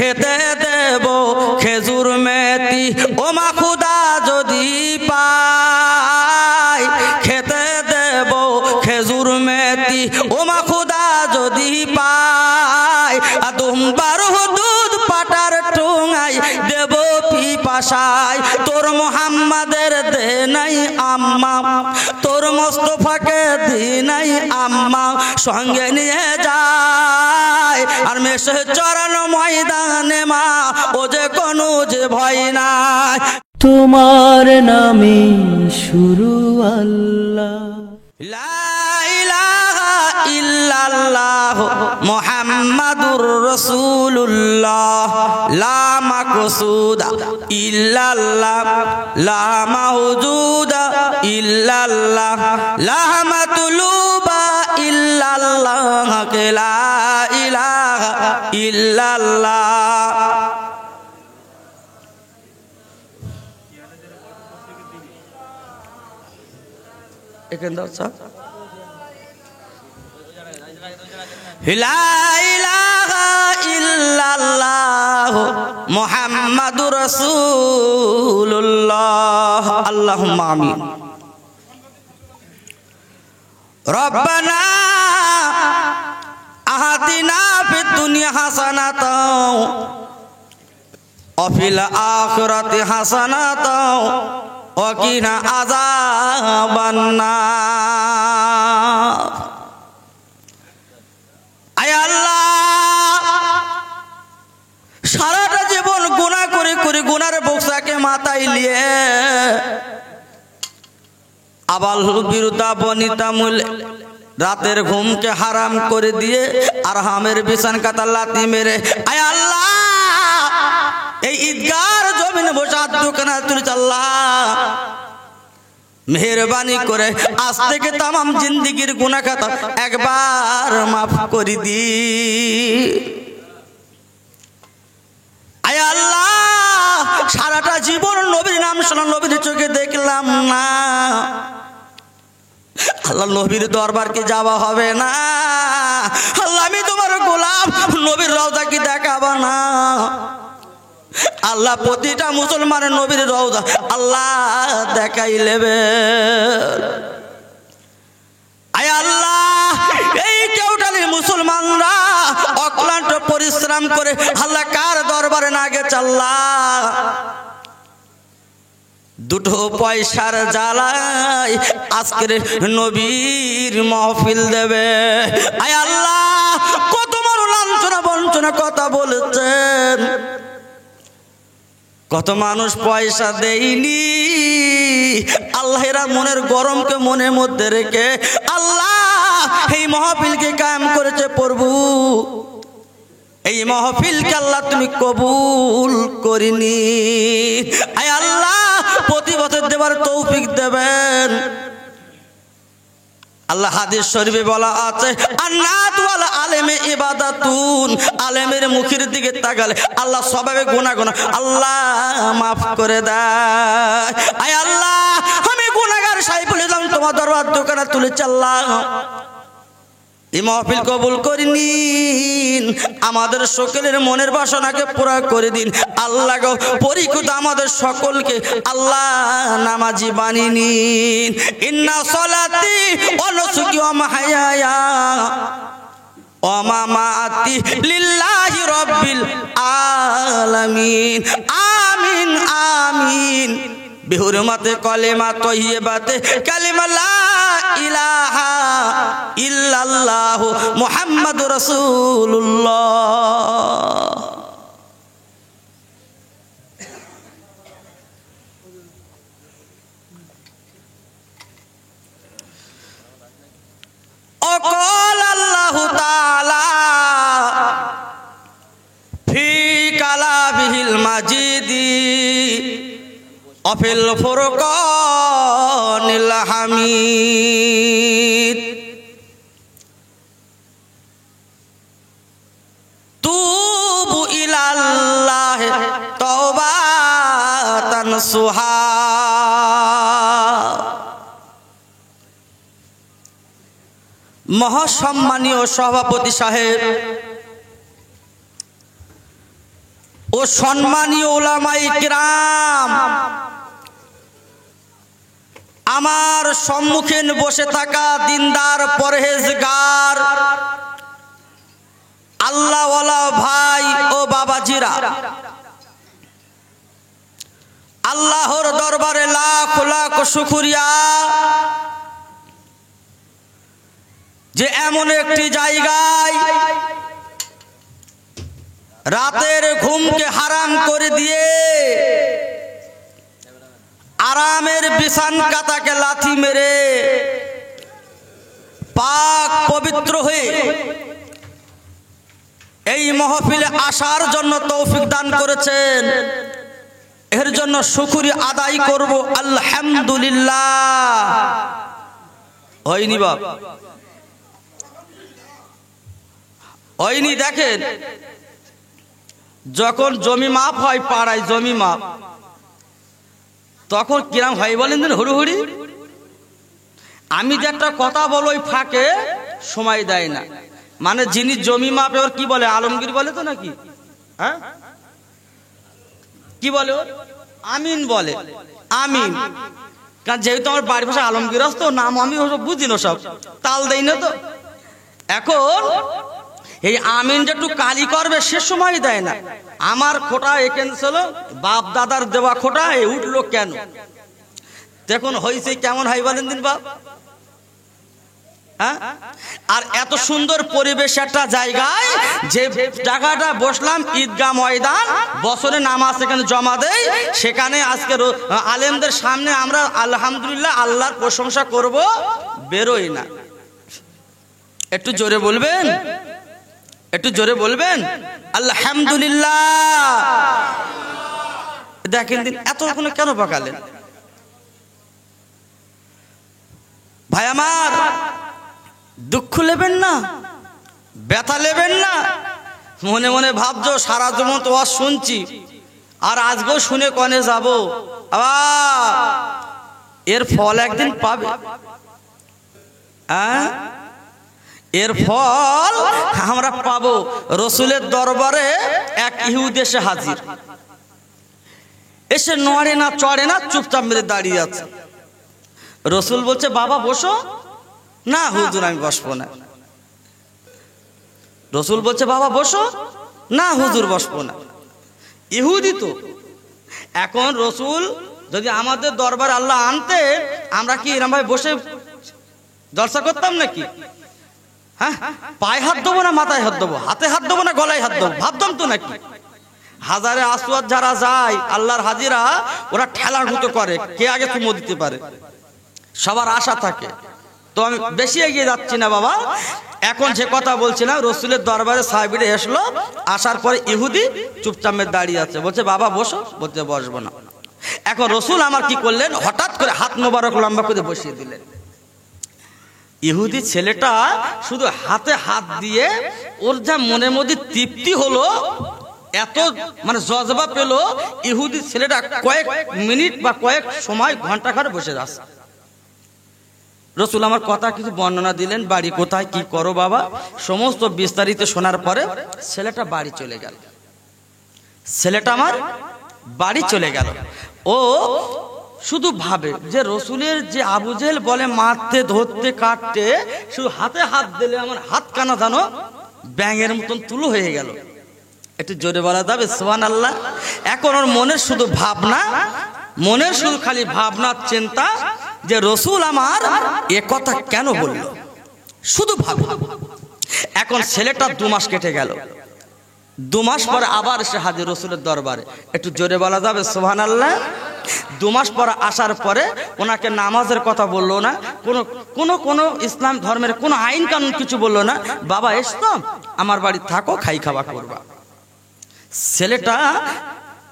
খেতে দেব খেজুর মেথি ও মা খুদা যদি পাই খেতে দেব খেজুর মেথি ও মা খুদা যদি পাই দুম্বার দুধ পাটার ঠোঙাই দেব পিপাসায় তোর মোহাম্মদের দে নাই আম্মা তোর মোস্তফাকে দি নাই আম্মা সঙ্গে নিয়ে যায় আর মেশে চরণ ময়দানে মা ও যে কোনো যে ভয় নাই তোমার নামে শুরু আল্লাহ লা ইলাহা ইল্লাল্লাহ মুহাম্মাদুর রাসূলুল্লাহ লা মাকসুদা ইল্লাল্লাহ লা মাওজুদা ইল্লাল্লাহ লা মাতলুবা ইল্লাল্লাহ লা ইলাহা ইল্লাল্লাহ এখান দাও লা ইলাহা ইল্লাল্লাহ মুহাম্মাদুর রাসূলুল্লাহ আল্লাহুম্মা আমিন রব্বানা আতিনা ফিদ দুনিয়া হাসানাতাও ওয়া ফিল আখিরাতি হাসানাতাও ওয়া কিনা আযাবান নার আয় আল্লাহ সারাটা জীবন গুনাহ করে করে গুনার বোঝাকে মাথায় নিয়ে আবাল বিরুদ্ধা বনিতা মূলে রাতের ঘুমকে হারাম করে দিয়ে আর হামের বিছান কাতা লাথি মেরে আয় আল্লাহ এই ঈদগার জমিনে বসে দোকানে তুলে আল্লাহ মেহেরবানি করে আজ থেকে তামাম জিন্দেগির গুনাহ খাতা একবার মাফ করে দি আয় আল্লাহ সারাটা জীবন নবীর নাম শোনা নবীর চোখে দেখলাম না আল্লাহ নবীর দরবার কি যাওয়া হবে না আল্লাহ আমি তোমার গোলাম নবীর রওজা কি দেখাবো না আল্লাহ প্রতিটা মুসলমানের নবীর রওজা আল্লাহ দেখাই নেবে আয় আল্লাহ এই কেউটালি মুসলমানরা অক্লান্ত পরিশ্রম করে আল্লাহ কার দরবারে না গেছে আল্লাহ দুটো পয়সার জ্বালায় আজকের নবীর মাহফিল দেবে আয় আল্লাহ কত বড় লাঞ্ছনা বঞ্চনা কথা বলেছেন কত মানুষ পয়সা দেয়নি আল্লাহ এরা মনের গরমকে মনের মধ্যে রেখে আল্লাহ এই মাহফিলকে কায়েম করেছে প্রভু এই মাহফিলকে আল্লাহ তুমি কবুল করিনি আয় আল্লাহ প্রতি বছর দেবার তৌফিক দেবেন আল্লাহ হাদিস শরীফে বলা আছে আন্নাতু আল আলেমে ইবাদাতুন আলেমের মুখের দিকে তাকালে আল্লাহ সবাবে গুনাহ আল্লাহ মাফ করে দেয় আয় আল্লাহ আমি গুনাহগার সাইফুল ইসলাম তোমার দরবার দোকানে তুলেছি আল্লাহ এই মাহফিল কবুল করে নিন আমাদের সকলের মনের বাসনাকে পুরা করে দিন আল্লাহ গো পরিশুদ্ধ আমাদের সকলকে আল্লাহ নামাজি বানিয়ে নিন ইন্না সলাতি ওয়া নুসুকি ওয়া মাহইয়ায়া ওয়া মামাতি লিল্লাহি রাব্বিল আলামিন আমিন আমিন বিহুরমাতে কলেমা তয়্যিবাতে কালিমা লা ইলাহা ইল্লাল্লাহু মুহাম্মাদুর রাসূলুল্লাহ وقال الله تعالى في كلامه المجيد وفي الفرقان الحميد توبوا إلى الله توبة نصوحا মহাসম্মানীয় সভাপতি সাহেব ও সম্মানীয় উলামায়ে কিরাম, আমার সম্মুখে বসে থাকা দিনদার পরহেজগার আল্লাহওয়ালা ভাই ও বাবাজিরা, আল্লাহর দরবারে লাখ লাখ শুকরিয়া যে এমন একটি জায়গায় রাতের ঘুমকে হারাম করে দিয়ে আরামের বিছান কাতাকে লাথি মেরে পাক পবিত্র হয়ে এই মাহফিলে আসার জন্য তৌফিক দান করেছেন। এর জন্য শুকরিয়া আদায় করব আলহামদুলিল্লাহ। হয়নি বাপ, হয়নি। দেখেন, যখন জমি মাপ হয় পাড়ায় জমি মাপ, তখন কিরাম হয় বলেন দিন হুড়ুহুড়ি। আমি যে একটা কথা বলো ওই ফাঁকে সময় দেয় না, মানে যিনি জমি মাপে ওর কি বলে, আলমগীর বলে তো নাকি, হ্যাঁ কি বলে, আমিন বলে, আমিন। কারণ যেহেতু আমার বাড়ির পাশে আলমগীর আসতো, নাম আমি ওসব বুঝি না, সব তাল দেই না তো। এখন এই আমিন যে একটু কালি করবে সে সময় দেয় না। আমার খোটা এখানে ছিল, বাপ দাদার দেওয়া খোটা এ উঠলো কেন, দেখুন হয়েছে কেমন হয় বলেন দিন বাপ। হ্যাঁ, আর এত সুন্দর পরিবেশ একটা জায়গায়, যে জায়গাটা বসলাম ঈদগাহ ময়দান, বছরে নামাজ এখানে জমা দেই, সেখানে আজকে আলেমদের সামনে আমরা আলহামদুলিল্লাহ আল্লাহর প্রশংসা করব, বেরোই না। একটু জোরে বলবেন, একটু জোরে বলবেন আলহামদুলিল্লাহ। দেখেন দিন এত কেন পাকালেন ভাই আমার, দুঃখ নেবেন না, ব্যথা নেবেন না। মনে মনে ভাবছো সারা জীবন তো ওয়াজ শুনছি, আর আজকেও শুনে কনে যাব, এর ফল একদিন পাবে। এর ফল আমরা পাবো। রসুলের দরবারে এক ইহুদি এসে হাজির, এসে নড়ে না চড়ে না, চুপচাপ মেরে দাঁড়িয়ে আছে। রসুল বলছে বাবা বসো। না হুজুর আমি বসবো না। রসুল বলছে বাবা বসো। না হুজুর বসবো না। ইহুদি তো। এখন রসুল যদি আমাদের দরবার আল্লাহ আনতে, আমরা কি এরকম ভাবে বসে জলসা করতাম নাকি? হ্যাঁ, পায়ে হাত দেবো না মাথায় হাত দেবো, হাতে হাত দেবো না গলায় হাত দেবো, ভাবতাম তো নাকি? হাজারে আসওয়াদ যারা যায় আল্লাহর হাজিরা, ওরা ঠেলার মতো করে কে আগে চুমো দিতে পারে, সবার আশা থাকে। তো আমি বেশি এগিয়ে যাচ্ছি না বাবা। এখন যে কথা বলছিলাম, রসুলের দরবারে সাহাবীরা আসলো, আসার পরে ইহুদি চুপচাপ দাঁড়িয়ে আছে, বলছে বাবা বসো। বলতে বসবো না। এখন রসুল আমার কি করলেন, হঠাৎ করে হাত মোবারক লম্বা করে বসিয়ে দিলেন। ইহুদি ছেলেটা শুধু হাতে হাত দিয়ে, ওর যা মনের মধ্যে তৃপ্তি হলো, এত মানে জজবা পেল, ইহুদি ছেলেটা কয়েক মিনিট বা কয়েক সময় ঘন্টা খানে বসে যাচ্ছে। রসুল আমার কথা কিছু বর্ণনা দিলেন, বাড়ি কোথায়, কি করো বাবা, সমস্ত বিস্তারিত শোনার পরে ছেলেটা বাড়ি চলে গেল। ছেলেটা আমার বাড়ি চলে গেল। ও শুধু ভাবে যে রসুলের যে আবু জেহেল বলে মারতে ধরতে কাটতে, শুধু হাতে হাত দিলে আমার হাত কানা জানো ব্যাঙের মতন তুলো হয়ে গেল। একটু জোরে বলা যাবে সুবহানাল্লাহ। এখন ওর মনের শুধু ভাবনা, মনের শুধু খালি ভাবনা চিন্তা যে রসুল আমার এ কথা কেন বলল, শুধু ভাবে। এখন ছেলেটা 2 মাস কেটে গেল। 2 মাস পরে আবার সে হাজির রসুলের দরবারে। একটু জোরে বলা যাবে সুবহানাল্লাহ। 2 মাস পরে আসার পরে ওনাকে নামাজের কথা বললো না, কোনো ইসলাম ধর্মের কোনো আইন কানুন কিছু বললো না। বাবা এসো আমার বাড়ি থাকো, খাই খাওয়া করবা। ছেলেটা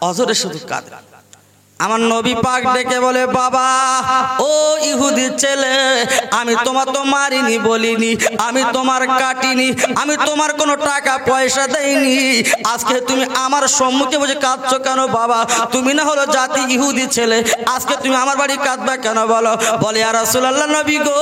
অজরে শুধু কাঁদে। আমার নবী পাক ডেকে বলে, বাবা ও ইহুদি ছেলে, আমি তোমার তো মারিনি বলিনি, আমি তোমার কাটিনি, আমি তোমার কোনো টাকা পয়সা দেইনি, আজকে তুমি আমার সম্মুখে বসে কাঁদছো কেন বাবা? তুমি না হলো জাতি ইহুদি ছেলে, আজকে তুমি আমার বাড়ি কাঁদবা কেন বলো? বলে, ইয়া রাসূলুল্লাহ নবী গো,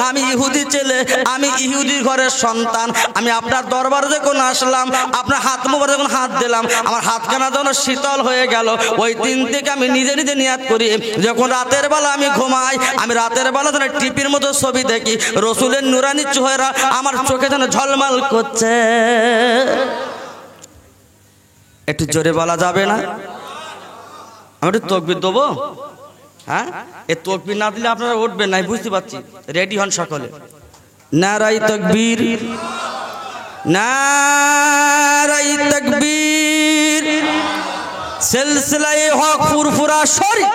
আমি ইহুদি ছেলে, আমি ইহুদি ঘরের সন্তান, আমি আপনার দরবারে যখন আসলাম, আপনার হাত মোবারক যখন হাত দিলাম, আমার হাতখানা যেন শীতল হয়ে গেল। ওই দিন থেকে আমি নিজে নিজে নিয়াত করি, যখন রাতের বেলা আমি ঘুমাই, আমি রাতের বেলা যেন টিপির মতো ছবি দেখি, রসুলের নুরানি চেহারা আমার চোখে যেন ঝলমল করছে। একটু জোরে বলা যাবে না? আমি একটু তাকবীর দেবো? হ্যাঁ, এই তাকবীর না দিলে আপনারা উঠবেন না, বুঝতে পারছি। রেডি হন সকলে। নারায়ে তাকবীর, নারায়ে তাকবীর। সিলসিলায়ে হক ফুরফুরা শরীফ,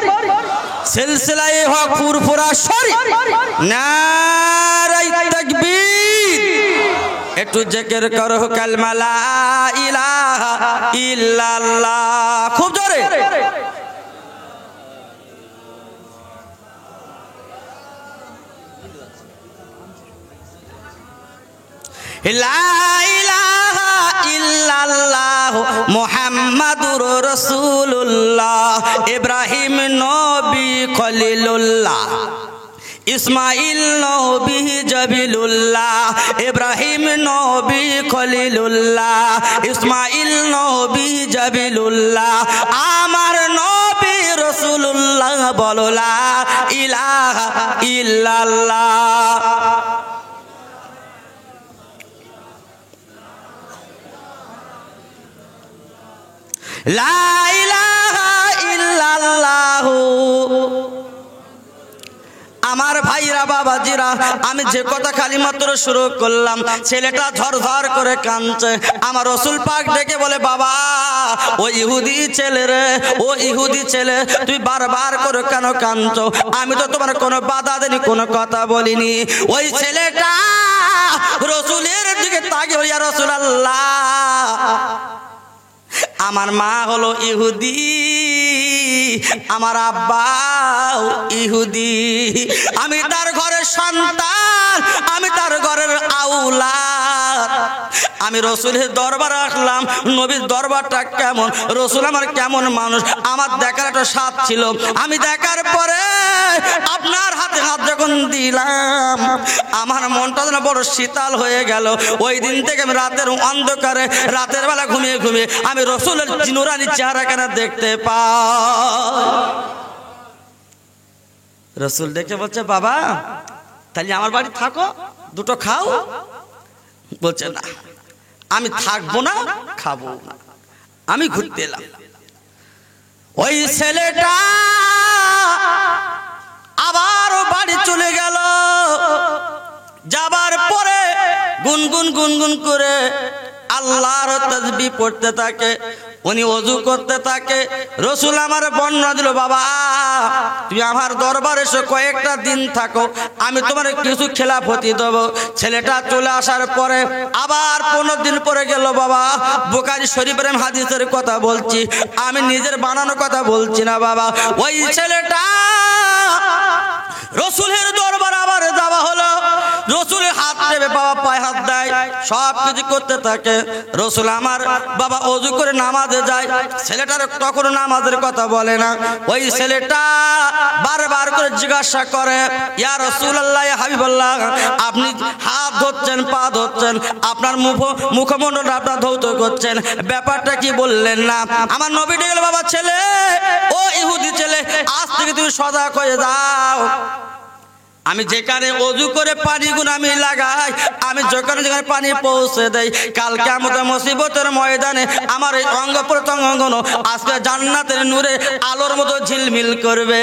সিলসিলায়ে হক ফুরফুরা শরীফ, নারায়ে তাকবীর। একটু জিকির করো কালমা লা ইলাহা ইল্লাল্লাহ, খুব জোরে। লা ইলাহা ইল্লাল্লাহ মুহাম্মাদুর রাসূলুল্লাহ। ইব্রাহিম নবী খলিলুল্লাহ, ইসমাইল নবী জবিলুল্লাহ, ইব্রাহিম নবী খলিলুল্লাহ, ইসমাইল নবী জবিলুল্লাহ, আমার নবী রাসূলুল্লাহ। বলো লা ইলাহা ইল্লাল্লাহ। লা ইলাহা ইল্লাল্লাহ। আমার ভাইরা বাবাজিরা, আমি যে কথা খালি মাত্র শুরু করলাম, ছেলেটা ঝরঝর করে কাঁদছে। আমার রাসূল পাক ডেকে বলে, বাবা ও ইহুদি ছেলে রে, ও ইহুদি ছেলে, তুই বারবার করে কেন কাঁদছো? আমি তো তোমার কোনো বাধা দেনি, কোনো কথা বলিনি। ওই ছেলেটা রাসূলের দিকে তাকিয়ে, ইয়া রাসূলুল্লাহ, আমার মা হলো ইহুদি, আমার আব্বাও ইহুদি, আমি তার ঘরের সন্তান, আমি তার ঘরের আউলাদ। আমি রসুলের দরবার আসলাম, নবীর দরবারটা কেমন, রসুল আমার কেমন মানুষ, আমার দেখার একটা স্বাদ ছিল। আমি দেখার পরে আপনার হাতে হাত যখন দিলাম, আমার মনটা যেন বড় শীতল হয়ে গেল। ওই দিন থেকে আমি রাতের অন্ধকারে, রাতের বেলা ঘুমিয়ে ঘুমিয়ে আমি রসুলের নুরানি চেহারা কেন দেখতে পাই। রসুল দেখে বলছে, বাবা তাহলে আমার বাড়ি থাকো, দুটো খাও। বলছে, না আমি থাকবো না, খাবো না, আমি ঘুরতে এলাম। ওই ছেলেটা আবার বাড়ি চলে গেল। যাবার পরে গুনগুন গুনগুন করে আল্লাহর তাসবিহ পড়তে থাকে, উনি ওযু করতে থাকে। রসুল আমার বর্ণনা দিল, বাবা তুমি আমার দরবারে এসে কয়েকটা দিন থাকো, আমি তোমার কিছু খেলাফতি দেব। ছেলেটা চলে আসার পরে আবার 15 দিন পরে গেল। বাবা বুখারী শরীফের হাদিসের কথা বলছি, আমি নিজের বানানো কথা বলছি না বাবা। ওই ছেলেটা রসুলের দরবার আবার যাওয়া হলো। রসুলের হাত দেবে, বাবা পায়ে হাত দেয়, সব কিছু করতে থাকে। রসুল আমার বাবা ওযু করে নামাজে যায়। ছেলেটার তখন নামাজের কথা বলে না। ওই ছেলেটা বারবার করে জিজ্ঞাসা করে, ইয়া রাসূলুল্লাহ, ইয়া হাবিবাল্লাহ, আপনি হাত ধরছেন, পা ধরছেন, আপনার মুখমণ্ডলটা আপনার ধৌত করছেন, ব্যাপারটা কি বললেন না? আমার নবী ডেকে গেল, বাবা ছেলে, ও ইহুদি ছেলে, আজ থেকে তুমি সজাগ হয়ে যাও। আমি যেখানে ওযু করে পানিগুলো আমি লাগাই, আমি যেখানে যেখানে পানি পৌঁছে দেই, কাল কিয়ামতের মুসিবতের ময়দানে আমার এই অঙ্গ প্রত্যঙ্গগুলো আজকে জান্নাতের নূরে আলোর মতো ঝিলমিল করবে।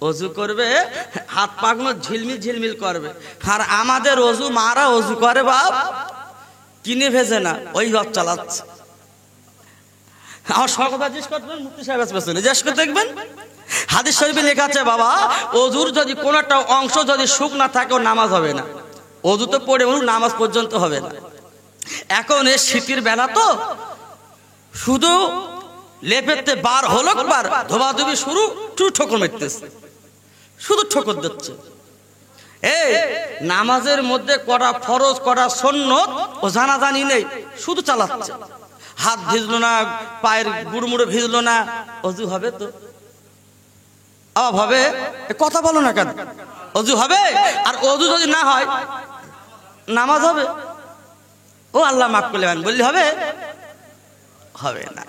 ওযু করবে, হাত পাগুলো ঝিলমিল ঝিলমিল করবে। আর আমাদের ওযু মারা ওযু করে বাপ, কিনে ভেজে না, ওই ভাব চালাচ্ছে। আমার সকল জিজ্ঞেস করবেন, মুফতি সাহেব পেছনে জিজ্ঞেস করে দেখবেন, হাদিস শরীফে লেখা আছে, বাবা ওযুর যদি কোনো একটা অংশ যদি শুক না থাকে, ওর নামাজ হবে না। ওযু তো পড়ে নামাজ পর্যন্ত হবে না। এখন এই শীতের বেলা তো শুধু লেপেতে বার হলো বার ধোবাধুবি শুরু, ঠোকর মারতেছে, শুধু ঠোকর দিচ্ছে। এই নামাজের মধ্যে কটা ফরজ কটা সুন্নত ও জানাজানি নেই, শুধু চালাচ্ছে। হাত ভিজলো না, পায়ের গুড়মুড়ে ভিজলো না, অজু হবে তো? হবে? কথা বলো না কেন? অজু হবে? আর অজু যদি না হয় নামাজ হবে? ও আল্লাহ মাফ করলে বললি হবে? হবে না।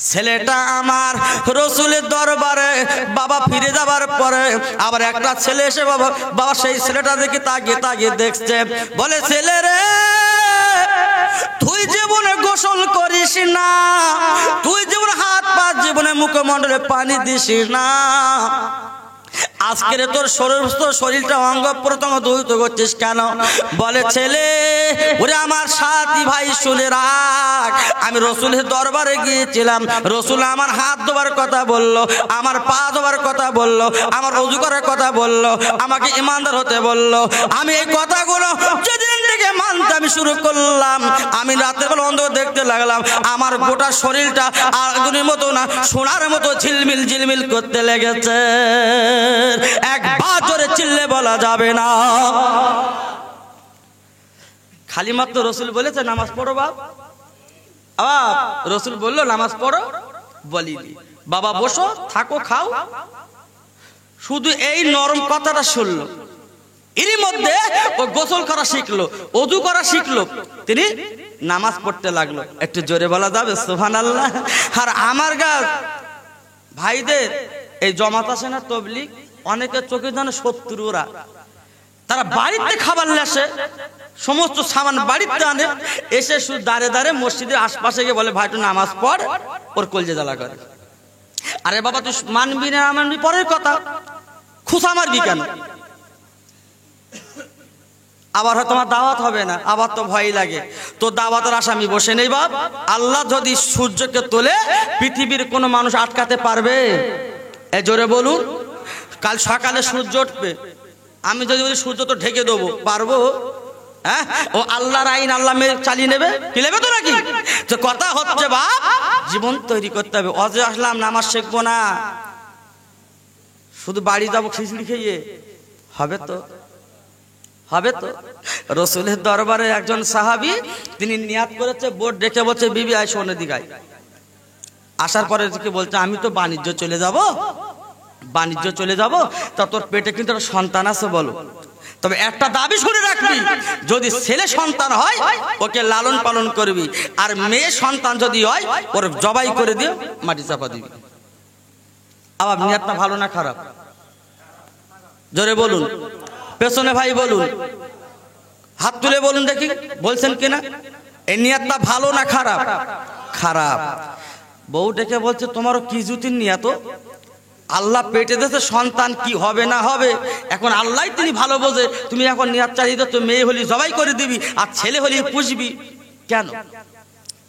ছেলেটা আমার রসুলের দরবারে বাবা ফিরে যাবার পরে আবার একটা ছেলে এসে বাবা সেই ছেলেটা দেখে তাকিয়ে তাকিয়ে দেখছে, বলে ছেলে রে, তুই জীবনে গোসল করিস না, তুই জীবনে হাত পা জীবনে মুখমণ্ডলে পানি দিস না, আজকের তোর শরীরটা অঙ্গ প্রত্যঙ্গ দূষিত করছিস কেন? বলে ছেলে, ওরে আমার সাথী ভাই শুনে রাখ, আমি রসুলের দরবারে গিয়েছিলাম, রসুল আমার হাত ধোবার কথা বললো, আমার পা ধোবার কথা বললো, আমার ওযু করার কথা বললো, আমাকে ইমানদার হতে বললো। আমি এই কথাগুলো যেদিন থেকে মানতে আমি শুরু করলাম, আমি রাতের বেলা অন্ধকার দেখতে লাগলাম, আমার গোটা শরীরটা আগুনের মতো না সোনার মতো ঝিলমিল ঝিলমিল করতে লেগেছে। একবার জোরে চিল্লে বলা যাবে না। খালি মাত্র রসুল বলেছে নামাজ পড়ো বাপ, রসুল বললো নামাজ পড়ো, বলিনি বাবা বসো থাকো খাও, শুধু এই নরম কথাটা শুনলো। এরই মধ্যে ও গোসল করা শিখলো, ওযু করা শিখলো, তিনি নামাজ পড়তে লাগলো। একটু জোরে বলা যাবে সুবহানাল্লাহ? আর আমার ভাইদের এই জমাত আছে না তবলিগ, অনেকের চোখে জানে শত্রুরা, তারা বাড়িতে খাবার লেসে সমস্ত সামান বাড়িতে আনে, এসে শুধু দাঁড়ে দাঁড়ে মসজিদের আশপাশে গিয়ে বলে ভাই একটু নামাজ পড়, ওর কলজে জ্বালা করে। আরে বাবা তুই মানবি না মানবি পরের কথা, খুশা মারবি কেন? আবার হয়তো আমার দাওয়াত হবে না, আবার তো ভয় লাগে, তো দাওয়াতের আসামি বসে নেই বাপ। আল্লাহ যদি সূর্যকে তোলে পৃথিবীর কোনো মানুষ আটকাতে পারবে? এ জোরে বলুন। কাল সকালে সূর্য উঠবে, আমি যদি বলি সূর্য তো ঢেকে দেবো, পারবো? হ্যাঁ, ও আল্লাহর আইন আল্লাহ চালিয়ে নেবে, কি নেবে তো নাকি? তো কথা হচ্ছে বাপ, জীবন তৈরি করতে হবে। অজে আসলাম নামাজ শিখবো না, শুধু বাড়ি যাবো খিচুড়ি খেয়ে, হবে তো? হবে তো? রসুলের দরবারে একজন সাহাবী, তিনি নিয়াত করেছে, বোর্ড দেখে বলছে বিবি আয় শোনে দিঘায়। আসার পরে বলছে আমি তো বাণিজ্য চলে যাব, বাণিজ্য চলে যাব, তা তোর পেটে কিন্তু একটা সন্তান আছে, বলো। তবে একটা দাবি শুনে রাখবি, যদি ছেলে সন্তান হয় ওকে লালন পালন করবি, আর মেয়ে সন্তান যদি হয় ওর জবাই করে দিয়ে মাটি চাপা দিবি। আবার নিয়াতটা ভালো না খারাপ? জোরে বলুন, পেছনে ভাই বলুন, হাত তুলে বলুন দেখি, বলছেন কিনা? এই নিয়াতটা ভালো না খারাপ? খারাপ। বউ ডেকে বলছে তোমারও কি জুতির নিয়াত, আল্লাহ পেটে দিয়েছে সন্তান কি হবে না হবে এখন আল্লাহ তিনি ভালো বোঝে, তুমি এখন নিয়াত চালিয়ে দিচ্ছ মেয়ে হলি জবাই করে দিবি আর ছেলে হলি পুষবি কেন?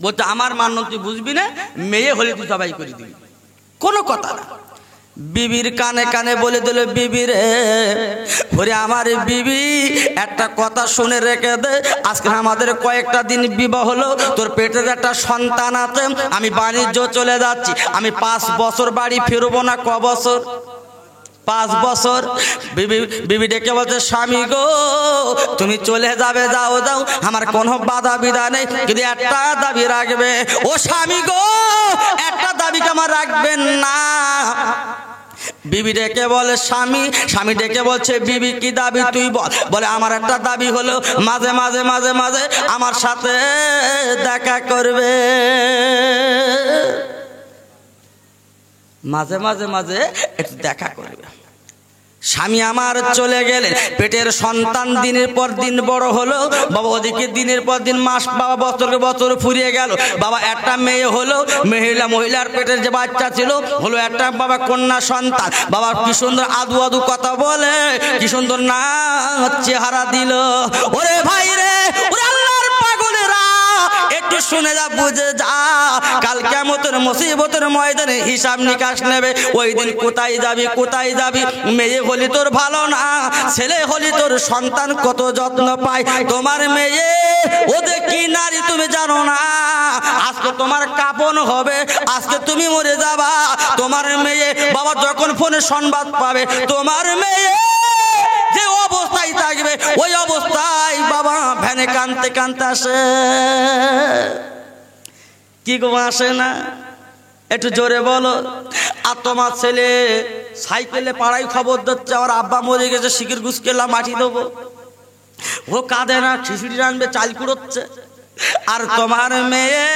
বলতে আমার মান্য তুই বুঝবি না, মেয়ে হলি তুই জবাই করে দিবি, কোনো কথা না। বিবির কানে কানে বলে দিল, বিবি রে, ওরে আমার বিবি একটা কথা শুনে রেখে দে, আজকে আমাদের কয়েকটা দিন বিবাহ হলো, তোর পেটের একটা সন্তান আছে, আমি বাণিজ্য চলে যাচ্ছি, আমি 5 বছর বাড়ি ফিরবো না। ক বছর? 5 বছর। বিবি ডেকে বলছে স্বামী গো তুমি চলে যাবে, যাও যাও, আমার কোনো বাধা বিধা নেই, যদি একটা দাবি রাখবে। ও স্বামী গো একটা দাবি আমার রাখবেন না। বিবি ডেকে বলে স্বামী, স্বামী ডেকে বলছে বিবি কি দাবি তুই বল। বলে আমার একটা দাবি হলো মাঝে মাঝে মাঝে মাঝে আমার সাথে দেখা করবে, মাঝে মাঝে মাঝে একটু দেখা করবে। স্বামী আমার চলে গেলেন, পেটের সন্তান দিনের পর দিন বড় হলো, বাবা ওদিকে দিনের পর দিন মাস, বাবা বছরকে বছর ফুরিয়ে গেল, বাবা একটা মেয়ে হলো, মহিলার পেটের যে বাচ্চা ছিল হলো একটা বাবা কন্যা সন্তান, বাবা কি সুন্দর আদু আদু কথা বলে, কি সুন্দর না চেহারা দিল। ওরে ভাই রে, ওরে আল্লাহর পাগলেরা, একটু শুনে যা, বুঝে যা, কাল কিয়ামতের মুসিবতের ময়দানে হিসাব নিকাশ নেবে। ওই দিন কোথায় যাবি, কোথায় যাবি? মেয়ে হলি তোর ভালো না, ছেলে হলি তোর সন্তান কত যত্ন পায়। তোমার মেয়ে ওদের কি নারী তুমি জানো না, আজকে তোমার কাপন হবে, আজকে তুমি মরে যাবা। তোমার মেয়ে বাবা যখন ফোনে সংবাদ পাবে তোমার মেয়ে যে অবস্থায় থাকবে ওই অবস্থায় বাবা ভ্যানে কানতে কানতে আসে। কি গো আসে না? একটু জোরে বলো। আর তোমার ছেলে সাইকেলে পাড়ায় খবর দিচ্ছে আমার আব্বা মরে গেছে, শিকির ঘুষ কেলা মাটি দেবো, ও কাঁদে না, খিচুড়ি রানবে, চাল কুড়োচ্ছে। আর তোমার মেয়ে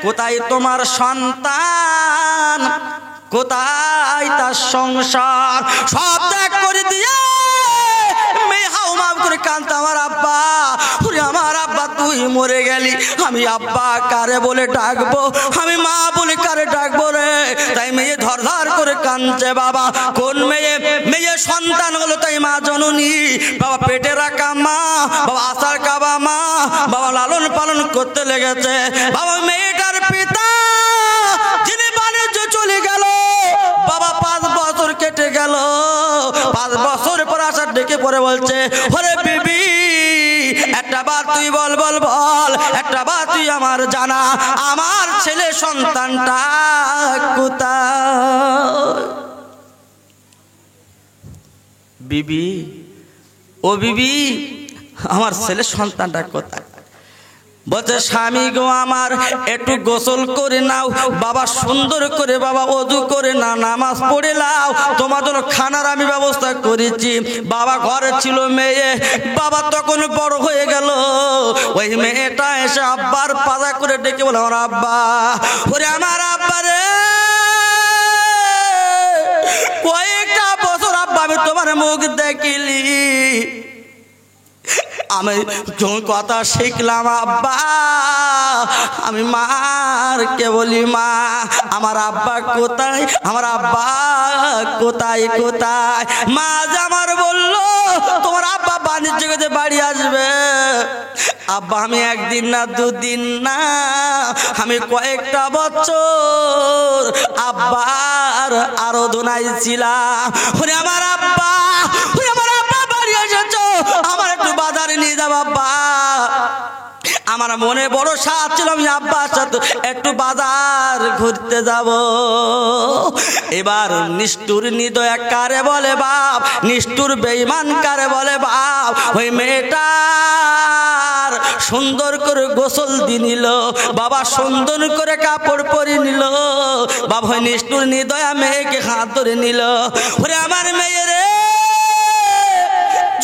কোথায় তোমার সন্তান, কোথায় তার সংসার, সব ত্যাগ করে দিয়ে মেয়ে হাউমাউ করে কাঁদতে আমার আব্বা, ওরে আমার আব্বা তুই মরে গেলি, আমি আব্বা কারে বলে ডাকবো, আমি মা বলে কারে ডাকবো রে। তাই মেয়ে ধর ধর করে কাঁদছে বাবা। কোন মেয়ে? মেয়ে সন্তান হলো তাই মা জননী, বাবা পেটে রাখা মা, বাবা আশার কাবা মা, বাবা লালন পালন করতে লেগেছে। বাবা মেয়েটার পিতা যিনি বাণিজ্য চলে গেল, বাবা 5 বছর কেটে গেল, 5 বছর পর আসার ডেকে পরে বলছে ওরে বিবি একটা বার তুই বল বল বল, একটা বার তুই আমার জানা, আমার ছেলে সন্তানটা কোথায়? বিবি, ও বিবি আমার ছেলে সন্তানটা কোথায়? বলছে স্বামী গো আমার একটু গোসল করে নাও বাবা, সুন্দর করে বাবা ওযু করে না নামাজ পড়ে নাও, তোমার জন্য খানার আমি ব্যবস্থা করেছি। বাবা ঘরে ছিল মেয়ে, বাবা তখন বড় হয়ে গেল, ওই মেয়েটা এসে আব্বার পাজা করে ডেকে বলে আমার আব্বা, ওরে আমার আব্বা রে, কয়েকটা বছর আব্বা আমি তোমার মুখ দেখিনি, আমি কথা শিখলাম আব্বা, আমি মারকে বলি মা আমার আব্বা কোথায়, আমার আব্বা কোথায় কোথায়? মা যে আমার বললো তোমার আব্বা বাণিজ্য করতে বাড়ি আসবে। আব্বা আমি একদিন না দুদিন না, আমি কয়েকটা বছর আব্বার আরাধনায় ছিলাম। ওরে আমার আব্বা, ওরে আমার আব্বা বাড়ি এসেছো, আমার একটু বাজারে নিয়ে যাও আব্বা। আমার মনে বড় সাথ ছিল আমি আব্বার সাথে একটু বাজার ঘুরতে যাব। এবার নিষ্ঠুর নিদয়া কারে বলে বাপ, নিষ্ঠুর বেঈমান কারে বলে বাপ, ওই মেয়েটার সুন্দর করে গোসল দিয়ে নিল বাবা, সুন্দর করে কাপড় পরে নিল বাবা, ওই নিষ্ঠুর নিদয়া মেয়েকে হাত ধরে নিল। ওরে আমার মেয়ে রে,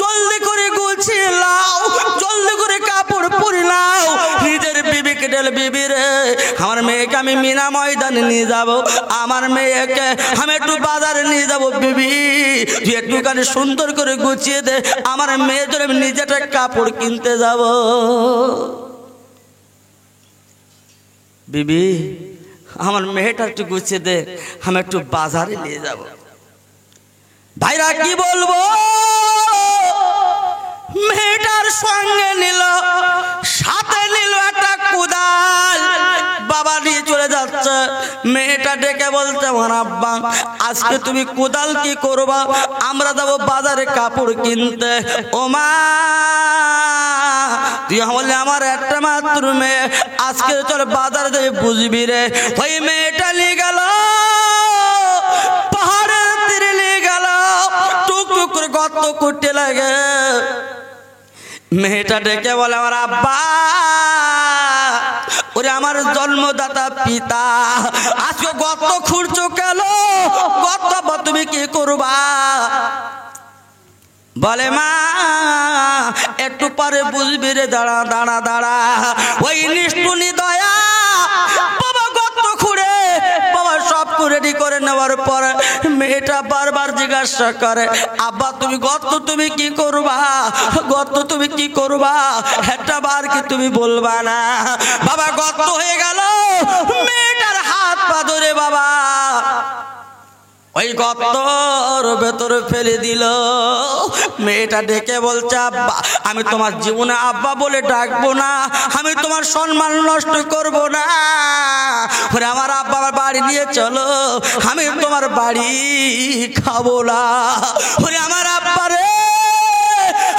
জলদি করে গুছিয়ে লাও, জলদি করে কাপড় পরে নাও, নিজের বিবিকে ডেল বিবি রে, আমার মেয়েকে আমি মিনা ময়দানে নিয়ে যাব, আমার মেয়েকে আমি একটু বাজারে নিয়ে যাব, বিবি তুই একটুখানি সুন্দর করে গুছিয়ে দে, আমার মেয়ের জন্য আমি নিজেটা কাপড় কিনতে যাব। বিবি আমার মেয়েটা একটু গুছিয়ে দে, আমি একটু বাজারে নিয়ে যাব। ভাইরা কি বলবো, মেয়েটার সঙ্গে নিল, সাথে নিল একটা কোদাল, বাবা নিয়ে চলে যাচ্ছে। মেয়েটা ডেকে বলছে আমার আব্বা আজকে তুমি কোদাল কি করবা, আমরা যাবো বাজারে কাপড় কিনতে। ও মা তুই হলে আমার একটা মাত্র মেয়ে, আজকে চল বাজারে যাবে বুঝবি রে। ওই মেয়েটা নিয়ে গেল পাহাড়ের তীরে, নিয়ে গেল টুক টুক করে গর্ত করতে লাগে। মেয়েটা ডেকে বলে আমার আব্বা, ওরে আমার জন্মদাতা পিতা, আজকে গর্ত খুঁড়ছো কেন, গর্ত তুমি কি করবা? বলে মা একটু পরে বুঝবি রে, দাঁড়া দাঁড়া দাঁড়া। ওই নিষ্ঠুনি দয়া বাবা গর্ত খুঁড়ে বাবা সব রেডি করে নেওয়ার পর মেয়েটা বারবার জিজ্ঞাসা করে আব্বা তুমি গর্ত তুমি কি করবা, গর্ত তুমি কি করবা, একটা বার কি তুমি বলবা না? বাবা গর্ত হয়ে গেল, মেয়েটার হাত পা ধরে বাবা ওই গর্তর ভেতরে ফেলে দিল। মেয়েটা ডেকে বলছে আব্বা আমি তোমার জীবনে আব্বা বলে ডাকবো না, আমি তোমার সম্মান নষ্ট করব না, ওরে আমার আব্বা আমার বাড়ি নিয়ে চলো, আমি তোমার বাড়ি খাবো না। ওরে আমার আব্বা রে,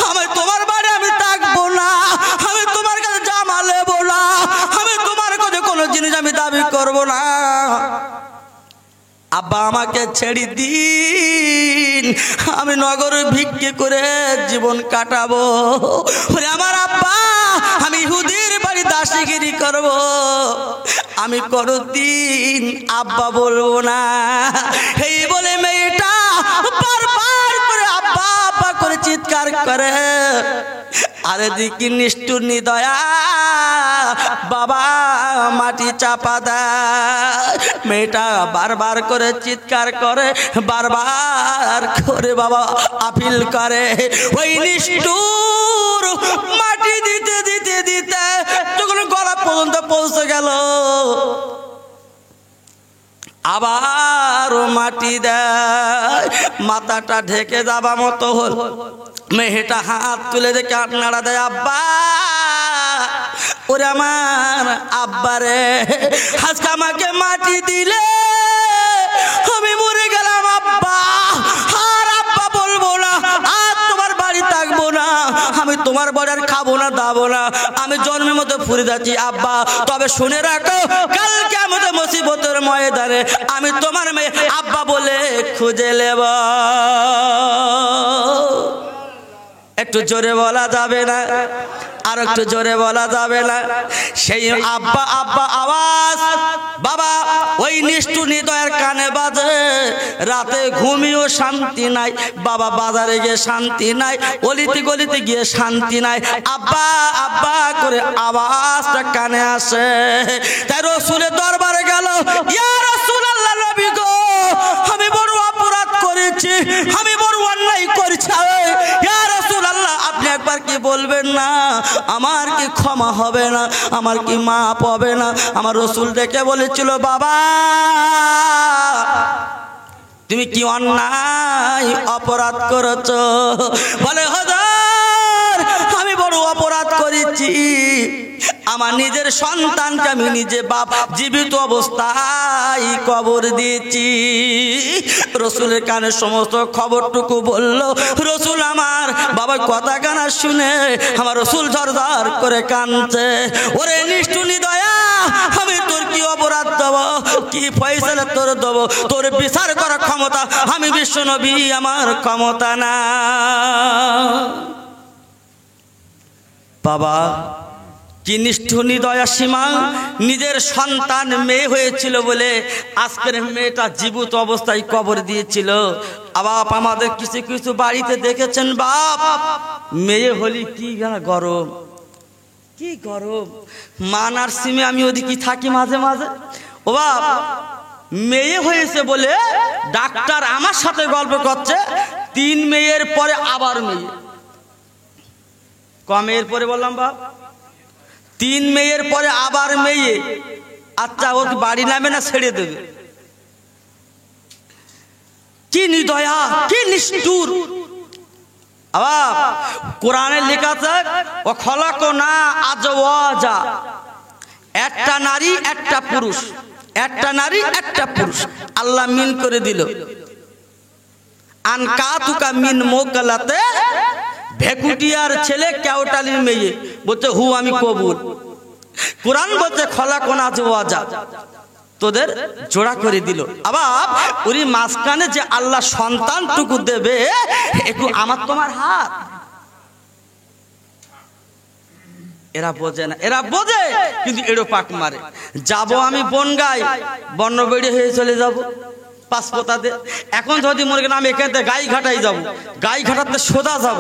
আমি তোমার বাড়ি আমি থাকবো না, আমি তোমার কাছে জামা নেবো না, আমি তোমার কাছে কোনো জিনিস আমি দাবি করব না। আব্বা আমাকে ছেড়ে দিন, আমি নগরে ভিক্ষে করে জীবন কাটাবো। ওরে আমার আব্বা, আমি ইহুদির বাড়ি দাসীগিরি করব, আমি কোনদিন আব্বা বলবো না। এই বলে মেয়েটা বারবার করে আব্বা আব্বা করে চিৎকার করে। আর এদিকে নিষ্ঠুর নিদয়া বাবা মাটি চাপা দেয়। মেয়েটা বারবার করে চিৎকার করে, বারবার করে বাবা আপিল করে। ওই নিষ্ঠুর মাটি দিতে দিতে দিতে যখন গলা পর্যন্ত পৌঁছে গেল, আবার মাটি দেয়, মাথাটা ঢেকে যাবা মতো হল। মেয়েটা হাত তুলে দেখে আপনারা দেয়, আব্বা, ওরে আমার আব্বা রে, আজকে আমাকে মাটি দিলে আমি মরে গেলাম আব্বা, আর আব্বা বলবো না, আর তোমার বাড়ি থাকবো না, আমি তোমার বাড়ি আর খাবো না দাবো না, আমি জন্মের মতো ফুরে যাচ্ছি আব্বা। তবে শুনে রাখো, কালকে আমাদের মুসিবতের ময়দানে আমি তোমার মেয়ে আব্বা বলে খুঁজে নেব। একটু জোরে বলা যাবে না? আর একটু জোরে বলা যাবে না? সেই আব্বা আব্বা আওয়াজ বাবা ওই নিষ্ঠুর হৃদয়ের কানে বাজে। রাতে ঘুমিয়েও শান্তি নাই, বাবা বাজারে গিয়ে শান্তি নাই, অলিতে গলিতে গিয়ে শান্তি নাই, আব্বা আব্বা করে আওয়াজটা কানে আসে। তাই রসুলের দরবারে গেল, ইয়া রাসূলুল্লাহ, নবী গো, আমি বড় অপরাধ করেছি, আমি বড় অন্যায় করেছি, ইয়া রাসূলুল্লাহ আপনি একবার কি বলবেন না, আমার কি ক্ষমা হবে না, আমার কি মাপ হবে না? আমার রসুল ডেকে বলেছিল, বাবা তুমি কি অন্যায় অপরাধ করেছো? বলে, হুজুর আমি বড় অপরাধ করেছি, আমার নিজের সন্তানকে আমি নিজে বাপ জীবিত অবস্থায় কবর দিয়েছি। রসুলের কানে সমস্ত খবরটুকু বলল। রসুল আমার বাবার কথা কানা শুনে আমার রসুল ঝরঝর করে কাঁদছে। ওরে নিষ্ঠুর নিদয়া, আমি তোর কি অপরাধ দেবো, কি ফয়সালা তোর দেবো? তোর বিচার করার ক্ষমতা আমি বিশ্ব নবী, আমার ক্ষমতা না। বাবা কি নিষ্ঠুর নিদয়া সীমা, নিজের সন্তান মেয়ে হয়েছিল বলে আজকের মেয়েটা জীবিত অবস্থায় কবর দিয়েছিল। বাপ আমাদের কিছু কিছু বাড়িতে দেখেছেন, বাপ মেয়ে হলি কি গরম, কি গরম। মানার সিমে আমি ওদিকে থাকি মাঝে মাঝে, ও বাপ মেয়ে হয়েছে বলে ডাক্তার আমার সাথে গল্প করছে, 3 মেয়ের পরে আবার মেয়ে। কমের পরে বললাম বাপ, 3 মেয়ের পরে আবার মেয়ে। আচ্ছা ওর বাড়ি নামে না ছেড়ে দেবে? কি নিদয়া, কি নিষ্ঠুর। আবার কোরআনে লেখা আছে, ও খলাকনা আজওয়াজা, একটা নারী একটা পুরুষ, একটা নারী একটা পুরুষ আল্লাহ মিন করে দিল। আনকাতুকা মিন মোকালাতে, ভেকুটিয়ার ছেলে কেওটালির মেয়ে, বলছে হু আমি কবুল। কোরআন বলছে খলাকনা আজওয়াজা, তোদের জোড়া করে দিল। আবার ওই মাঝখানে যে আল্লাহ সন্তানটুকু দেবে, একটু আমার তোমার হাত। এরা বোঝে না, এরা বোঝে কিন্তু এড়ো পাক মারে। যাব আমি বনগাই, বর্ণবেড়ি হয়ে চলে যাব পাঁচপোতাতে। এখন যদি মনে করেন আমি এখান থেকে গাইঘাটাই যাব, গাইঘাটাতে সোজা যাব,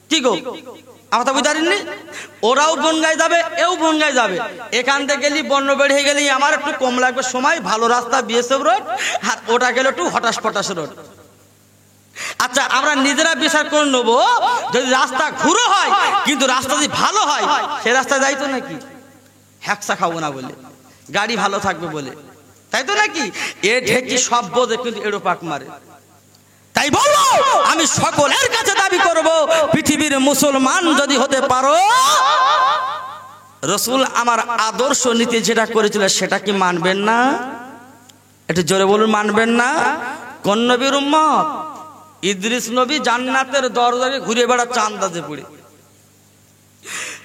কি গো আমার তা বুঝারিনি? ওরাও বনগাই যাবে, এও বনগাই যাবে। এখান থেকে গেলি বর্ণবেড়ি হয়ে গেলি আমার একটু কম লাগবে সময়, ভালো রাস্তা বিএসএফ রোড, আর ওটা গেলে একটু হটাস পটাস রোড। আচ্ছা আমরা নিজেরা বিচার করে নেবো, যদি রাস্তা ঘুরো হয় কিন্তু রাস্তা যদি ভালো হয় সে রাস্তায় যাইতো নাকি? হ্যাকসা খাবো না বলে, গাড়ি ভালো থাকবে বলে, তাই তো নাকি? এ ঢেকি সব বোঝে কিন্তু এড়ো পাক মারে। তাই বলো আমি সকলের কাছে দাবি করব, পৃথিবীর মুসলমান যদি হতে পারো, রসুল আমার আদর্শ নীতি যেটা করেছিল সেটা কি মানবেন না? একটু জোরে বলুন, মানবেন না? কোন নবীর উম্মত? ইদ্রিস নবী জান্নাতের দরজাকে ঘুরে বেড়াচ্ছে আন্দাজে পড়ে।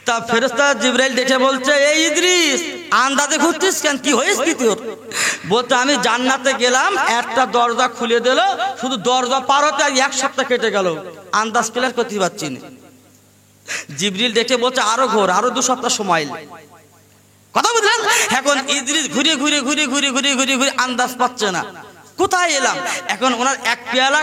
তা ফেরেশতা জিবরাইল দেখে বলছে, এই ইদ্রিস আন্দাজে ঘুরতিস কেন, কি হয়েছে কি তোর? বলতে আমি জান্নাতে গেলাম, একটা দরজা খুলে দিল, শুধু দরজা পার হতে আর 1 সপ্তাহ কেটে গেল, আন্দাজ ক্লিয়ার করতে পারছি না। জিবরিল দেখে বলছে আরো ঘোর, আরো 2 সপ্তাহ সময়। কথা বুঝলেন? এখন ইদ্রিস ঘুরে ঘুরে ঘুরে ঘুরে ঘুরে ঘুরে ঘুরে আন্দাজ পাচ্ছে না কোথায় এলাম। এখন ওনার 1 পেয়ালা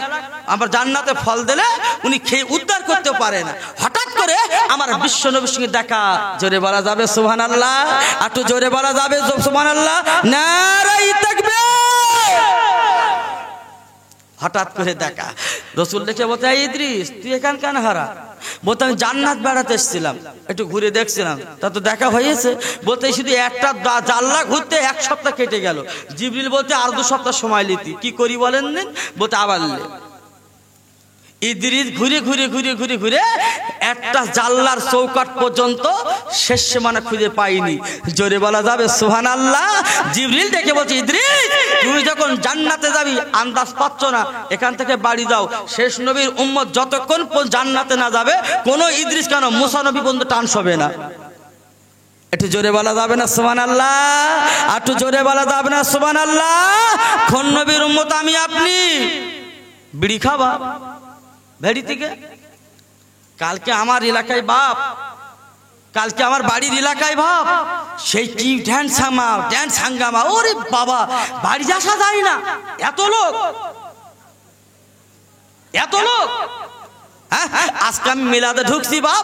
আমার জান্নাতে ফল দিলে উনি খেয়ে উদ্ধার করতে পারে না। হঠাৎ করে আমার বিশ্ব নবীর সঙ্গে দেখা। জোরে বলা যাবে সুবহানাল্লাহ? একটু জোরে বলা যাবে সুবহানাল্লাহ? নারায়ে তাকবীর। হঠাৎ করে দেখা। রসুল দেখে বলতে ইদ্রিস তুই এখান কেন হারা? বলতে আমি জান্নাত বেড়াতে এসেছিলাম, একটু ঘুরে দেখছিলাম, তা তো দেখা হয়েছে। বলতে শুধু একটা জানলা ঘুরতে 1 সপ্তাহ কেটে গেল। জিবরিল বলতে আর 2 সপ্তাহ সময় লিতি, কি করি বলেন? বলতে আবার ইদ্রিস ঘুরে ঘুরে ঘুরে ঘুরে ঘুরে একটা জানলার চৌকাঠ পর্যন্ত শেষ সীমানা খুঁজে পাইনি। জোরে বলা যাবে সুবহানাল্লাহ? জিবরিল ডেকে বলছে ইদ্রিস তুমি যখন জান্নাতে যাবি আন্দাজ পাচ্ছ না, এখান থেকে বাড়ি যাও। শেষ নবীর উম্মত যতক্ষণ জান্নাতে না যাবে কোন ইদ্রিস কেন মুসা নবী পর্যন্ত টান হবে না। একটু জোরে বলা যাবে না সুবহানাল্লাহ? একটু জোরে বলা যাবে না সুবহানাল্লাহ? কোন নবীর উম্মত আমি আপনি বিড়ি খাবা ভেড়ি থেকে? কালকে আমার এলাকায় বাপ, কালকে আমার বাড়ির এলাকায় বাপ, সেই কি ড্যান্স হাঙ্গামা, ওরে বাবা বাড়ি আসা যায় না, এত লোক এত লোক। হ্যাঁ আজকে আমি মিলাদে ঢুকছি বাপ,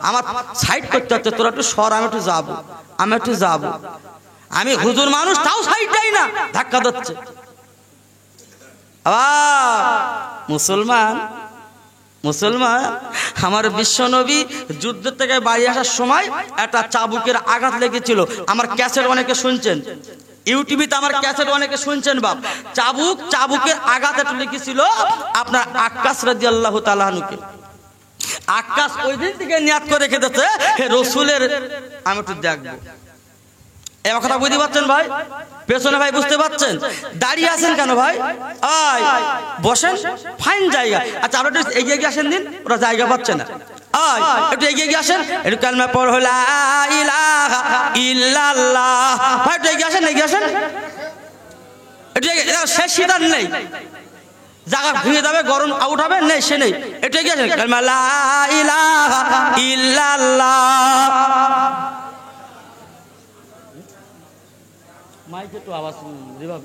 আমার সাইড করতে হচ্ছে, তোরা একটু সর, আমি একটু যাবো, আমি একটু যাবো। আমি হুজুর মানুষ, তাও সাইড যাই না, ধাক্কা দিচ্ছে। মুসলমান আমার বিশ্ব নবী যুদ্ধ থেকে বাড়ি আসার সময় একটা চাবুকের আঘাত লেগেছিল। আমার ক্যাসেট অনেকে শুনছেন, ইউটিউবে আমার ক্যাসেট অনেকে শুনছেন বাপ। চাবুকের আঘাত একটু লেগেছিল আপনার আক্কাস রাদিয়াল্লাহু তাআলা আনহুকে। আক্কাস ওই দিন থেকে নিয়াত করে রেখে দিয়েছে, হে রসুলের আমি একটু দেখবো। এবার কথা বুঝতে পারছেন ভাই? পেছনে ভাই বুঝতে পারছেন? দাঁড়িয়ে আছেন কেন ভাই? আয় বসেন, ফাইন জায়গা। আচ্ছা আমরা একটু এগিয়ে গিয়ে আসেন দিন, ওরা জায়গা পাচ্ছে না। আয় একটু এগিয়ে গিয়ে আসেন, একটু কালমা পড় হলো লা ইলাহা ইল্লাল্লাহ। ভাই একটু এগিয়ে আসেন, এগিয়ে আসেন একটু। শেষ সিদ্ধান্ত নেই, জায়গা ভেঙে যাবে, গরম আউট হবে, নেই সে নেই। একটু এগিয়ে আসেন, কালমা লা ইলাহা ইল্লাল্লাহ। মাইকে তো আওয়াজ রিভাব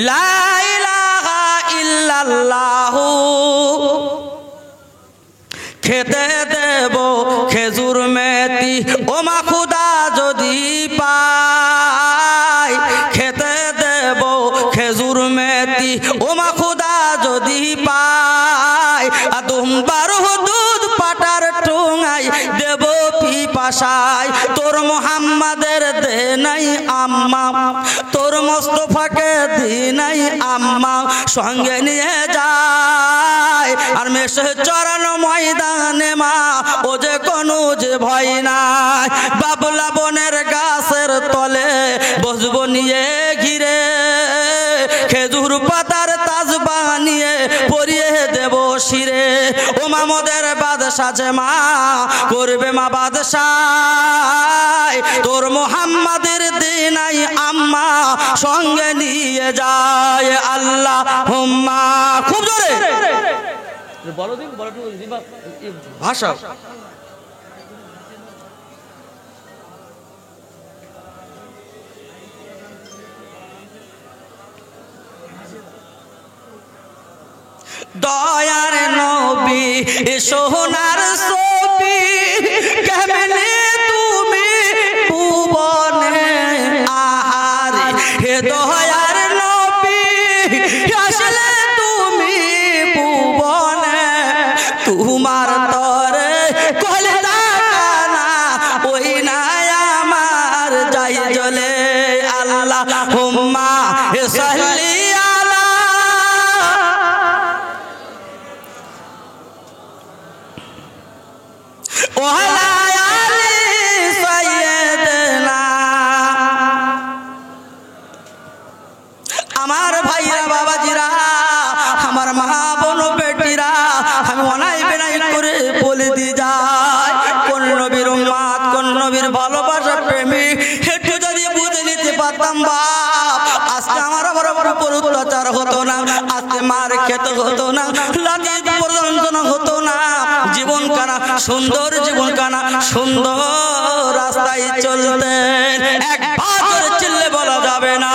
লা ইলাহা ইল্লাল্লাহ। খেতে দেব খেজুর মেথি ও মা খুদা যদি পাই, খেতে দেব খেজুর মেথি ও মা খুদা যদি পাই। দুম্বার দুধ পাটার ঠোঙাই দেব পিপাসায়। তোর মোহাম্মদের দে নাই আম্মা, তোর মোস্তফাকে দি নাই আম্মা, সঙ্গে নিয়ে যায় আর মেশে চরানো ময়দানে মা, ও যে কোনো যে ভয় নাই। বাবলা বনের গাছের তলে বসবো নিয়ে ঘিরে, খেজুর পাতার তাজ বানিয়ে পরিয়ে দেব শিরে। ও মামদের বাদশা যে মা করবে মা বাদশাহ, তোর মোহাম্মদের দিনাই আম্মা সঙ্গে নিয়ে যায় আল্লাহ হুম্মা। খুব জোরে বলো দিন, বলো ভাষা। দয়ার নবী সোনার ছবি কেমনে তুমি ভুবনে আহারে, হে দয়ার নবী আসলে তুমি ভুবনে, তোমার তরে কলতা কানা ওই নাই আমার যাই জ্বলে আল্লাহ হুম্মা সাল্লি। নবীর ভালোবাসা প্রেমী একটু যদি বুঝে নিতে পারতাম বাপ, আজকে আমার আবার উপর অত্যাচার হতো না, আজকে মার খেতে হতো না, লাঠি পর্যন্ত হতো না, জীবন কানা সুন্দর, জীবন কানা সুন্দর রাস্তায় চলতেন। একবার করে চিল্লে বলা যাবে না।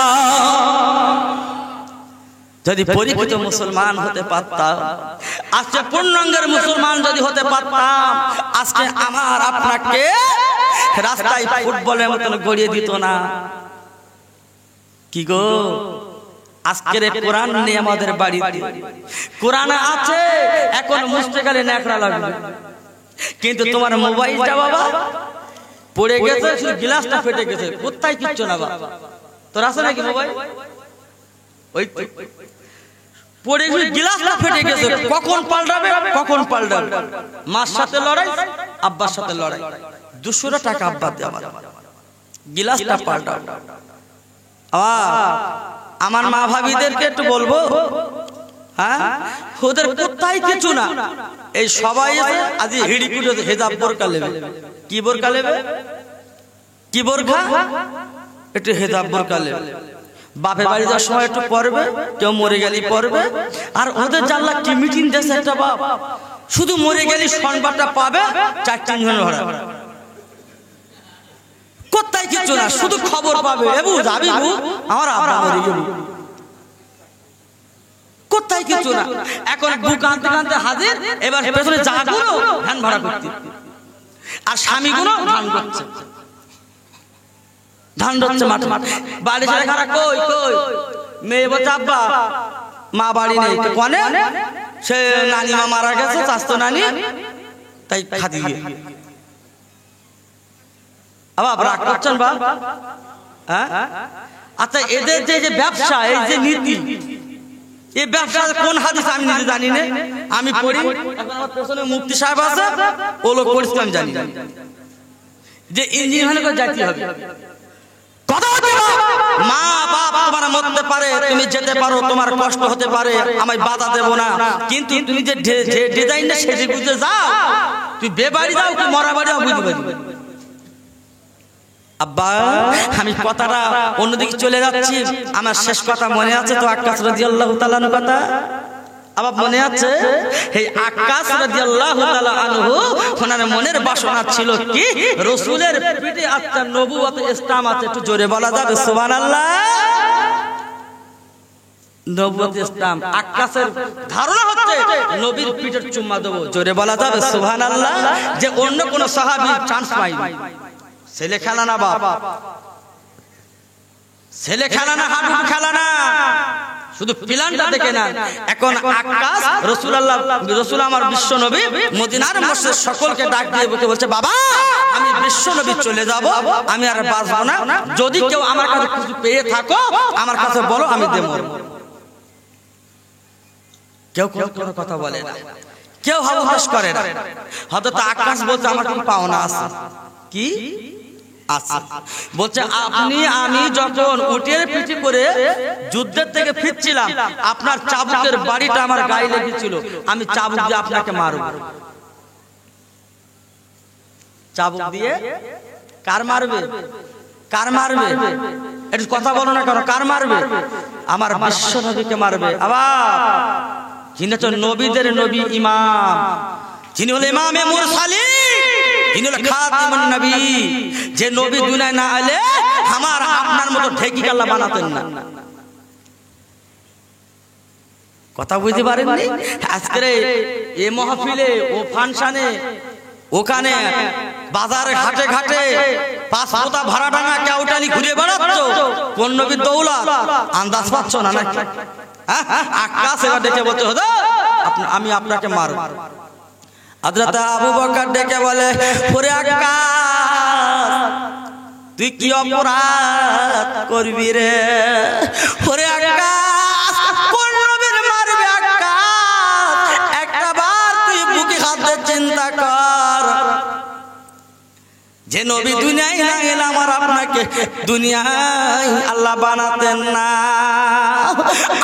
যদি পরিচিত মুসলমান হতে পারতাম, আজকে পূর্ণাঙ্গের মুসলমান যদি হতে পারতাম, আজকে আমার আপনাকে রাস্তায় ফুটবলের মতন গড়িয়ে দিত না। কি গো, আজকের কোরআন নেই আমাদের বাড়িতে, কোরআন আছে এখন মুছতে গেলে ন্যাকড়া লাগবে, কিন্তু তোমার মোবাইলটা বাবা পড়ে গেছে, শুধু গ্লাসটা ফেটে গেছে, কোথায় কিচ্ছু না বাবা। তোর আছে নাকি মোবাইল? ওই পড়ে গেছে, গ্লাসটা ফেটে গেছে, কখন পাল্টাবে কখন পাল্টাবে, মার সাথে লড়াই, আব্বার সাথে লড়াই, 200 টাকা আব্বা দিয়ে আমার গ্লাসটা পাল্টাবে। আমার মা ভাবিদেরকে একটু বলবো, হ্যাঁ ওদের কোথায় কিছু না, এই সবাই আজ হিড়িকুটে হেজাব বোরকা নেবে। কি বোরকা নেবে? কি বোরকা? একটু হেজাব বোরকা নেবে। বাপের বাড়ি যাওয়ার সময় একটু পড়বে, কেউ মরে গেলেই পড়বে। আর ওদের জানলা কি মিটিং দেশে একটা বাপ, শুধু মরে গেলে সংবাদটা পাবে 4-3 জন ভরা, কোথায় কিছু না, শুধু খবর পাবে, এবু যাবি আমার আব্বা মরে গেল, কোথায় কিছু না। এখন বুক আনতে আনতে হাজির, এবার পেছনে জাগুলো ধান ভাড়া করতে, আর স্বামীগুলো ধান করছে, ধান ধরছে মাঠে মাঠে। বাড়ি ছেড়ে খারাপ কই কই, মেয়ে বলছে আব্বা মা বাড়ি নেই, কনে সে নানি মা মারা গেছে, স্বাস্থ্য নানি, তাই খাদি গিয়ে আবার রাগ করছেন বা? হ্যাঁ আচ্ছা, এদের যে ব্যবসা, এই যে নীতি, এই ব্যবসা কোন হাদিস আমি নিজে জানি না, আমি পড়ি, এখন আমার পেছনে মুফতি সাহেব আছে, ও লোক পড়িস আমি জানি যে ইঞ্জিন হলে যাইতে হবে। মা বাপ তোমার মরতে পারে, তুমি যেতে পারো, তোমার কষ্ট হতে পারে, আমি বাধা দেব না, কিন্তু তুমি যে ডিজাইনটা সেজে বুঝে যাও, তুই বেবাড়ি যাও কি মরা বাড়ি যাও বুঝতে পারবে। আব্বা আমি কথাটা অন্যদিকে চলে যাচ্ছি, আমার শেষ কথা মনে আছে তো? আক্কাস রাদিয়াল্লাহু তাআলা আনহু কথা আবার মনে আছে? এই আক্কাস রাদিয়াল্লাহু তাআলা আনহু ওনার মনের বাসনা ছিল কি, রাসূলের পিঠে আত্মার নবুয়ত ইসলাম আছে, একটু জোরে বলা যাবে সুবহানাল্লাহ। নবুয়ত ইসলাম, আক্কাসের ধারণা হচ্ছে নবীর পিঠের চুম্মা দেব, জোরে বলা যাবে সুবহানাল্লাহ। যে অন্য কোন সাহাবী চান্স পায়নি। ছেলে খেলা না বাপ, ছেলে খেলা না, হাঁটু খেলা না, শুধু প্ল্যানটা দেখে না। এখন আক্কাস রাসূল আমার বিশ্ব নবী মদিনার মসজিদ সকলকে ডাক দিয়ে বলছে, বাবা আমি বিশ্ব নবী চলে যাব, আমি আর বাঁচবো না, যদি কেউ আমার কাছে কিছু পেয়ে থাকো আমার কাছে বলো, আমি দেব। কেউ কোনো কথা বলে না, কেউ হাউস করে না। হয়তো আক্কাস বলছে আমার কি পাওনা আছে, কি আছে বলছে, আপনি আমি যখন উটের পিঠে করে যুদ্ধের থেকে ফিরছিলাম, আপনার চাবুকের বাড়িটা আমার গায়ে লেগেছিল, আমি চাবুক দিয়ে আপনাকে মারব। চাবুক দিয়ে কার মারবে? কার মারবে? একটু কথা বলো না কেন, কার মারবে? আমার বিশ্ব নবীকে মারবে। আবার যিনি হচ্ছেন নবীদের নবী, ইমাম, যিনি হলেন ইমামে মুরসালিন, যিনি হলেন খাতিমুন নবী, যে নবী দুনিয়ায় না এলে আমার আপনার মতো ঢেকি কাল্লা বানাতেন না। কথা বুঝতে পারেননি? আজকের এই মাহফিলে, ও ফাংশনে, ওখানে বাজারে ঘাটে ঘাটে 5 ফোঁটা ভাড়া ডাঙা কেউটালি ঘুরে বেড়াচ্ছ, কোন নবীর দৌলত আন্দাজ পাচ্ছ না নাকি? আক্কাস এবার ডেকে বলতে হতো আমি আপনাকে মারব। হযরত আবু বকর ডেকে বলে, ওরে আক্কাস তুই কি অপরাধ করবি রে? ওরে আক্কাস কোন নবীর মারবে? আক্কাস একটা বার তুই বুকে হাত দিয়ে চিন্তা কর, যে নবী দুনিয়ায় না এলে আমার আপনাকে দুনিয়ায় আল্লাহ বানাতেন না।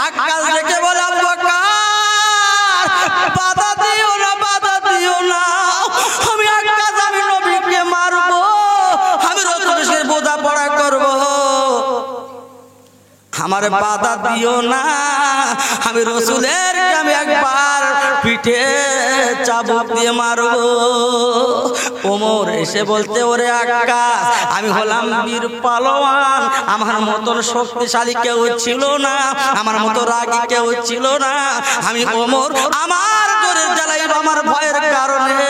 আক্কাস ডেকে বলে, আবু বকর বাধা দিও না, বাধা দিও না, আমি আক্কাস আমি নবীকে মারবো, আমার বাধা দিও না, আমি রসুলের আমি একবার পিঠে চাবুক দিয়ে মারবো। ওমর এসে বলতে, ওরে আকাশ, আমি হলাম বীর পালোয়ান, আমার মতন শক্তিশালী কেউ ছিল না, আমার মতো রাগী কেউ ছিল না। আমি ওমর আমার জোরে জ্বালাইব আমার ভয়ের কারণে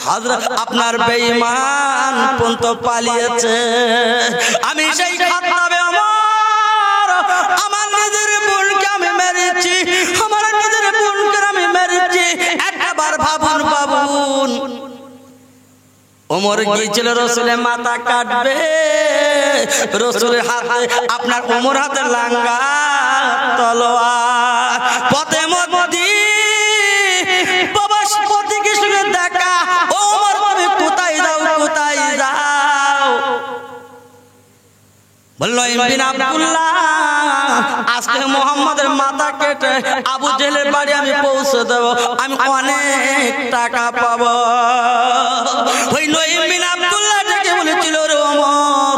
হযরত আপনার বেঈমান পন্ত পালিয়েছে। আমি সেই খাত্তাবে ওমর আমার নিজের বোনকে আমি মেরেছি, আমার নিজের বোনকে আমি মেরেছি। একবার ভাবুন বাবুন, ওমর গিয়েছিল রসুলের মাথা কাটবে, রসুলের হাতে আপনার ওমর হাতে লাঙ্গা তলোয়ার। পথে মধ্যে বাবা পথিকে শুনে দেখা, ওমর তুমি কোথায় যাও, কোথায় যাও? বললো ইবনে আব্দুল্লাহ, আজকে মুহাম্মাদের মাথা কেটে আবু জেহেলের বাড়ি আমি পৌঁছে দেব, আমি অনেক টাকা পাবো। ওই ইবনে আব্দুল্লাহ ডেকে বলেছিল, রে ওমর,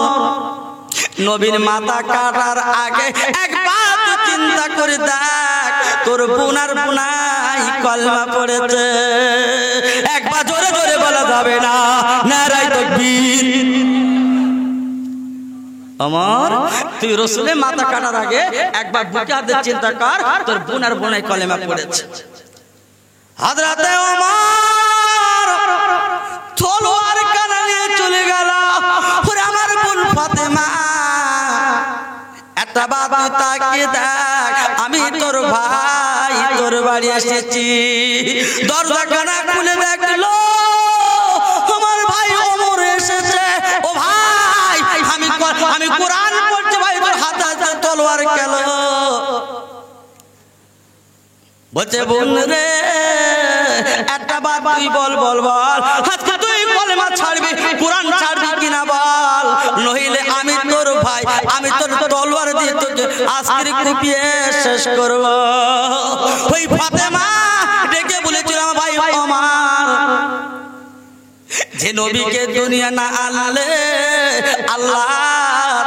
নবীর মাথা কাটার আগে একবার চিন্তা করে দেখ, তোর বোনার বোনাই কলমা পড়েছে। একবার জোরে জোরে বলা যাবে না, নারায়ে তাকবীর। ওমর, তুই রসুলের মাথা কাটার আগে একবার বুকে হাতে চিন্তা কর, তোর বোনার বোনাই কলেমা পড়েছে। হযরতে ওমর তলোয়ার কানা নিয়ে চলে গেল। ওরে আমার বোন ফাতেমা, একটা বাবা তাকিয়ে দেখ, আমি তোর ভাই তোর বাড়ি এসেছি। দরজা কানা খুলে দেখলো আমার ভাই ওমর এসেছে। ও ভাই, আমি কোরআন পড়তে, ভাই তোর হাতে হাতে তলোয়ার গেল। বলছে, বোন রে, একটা বাত তুই বল বল বল, আজকে তুই কলেমা ছাড়বি, কোরআন ছাড়বি কিনা বল, নইলে আমি তোর ভাই, আমি তোর তলোয়ার দিয়ে তোকে আজকে কুপিয়ে শেষ করব। ওই ফাতেমা ডেকে বলেছিল, আমার ভাই ওমর, যে নবীকে দুনিয়া না আনলে আল্লাহ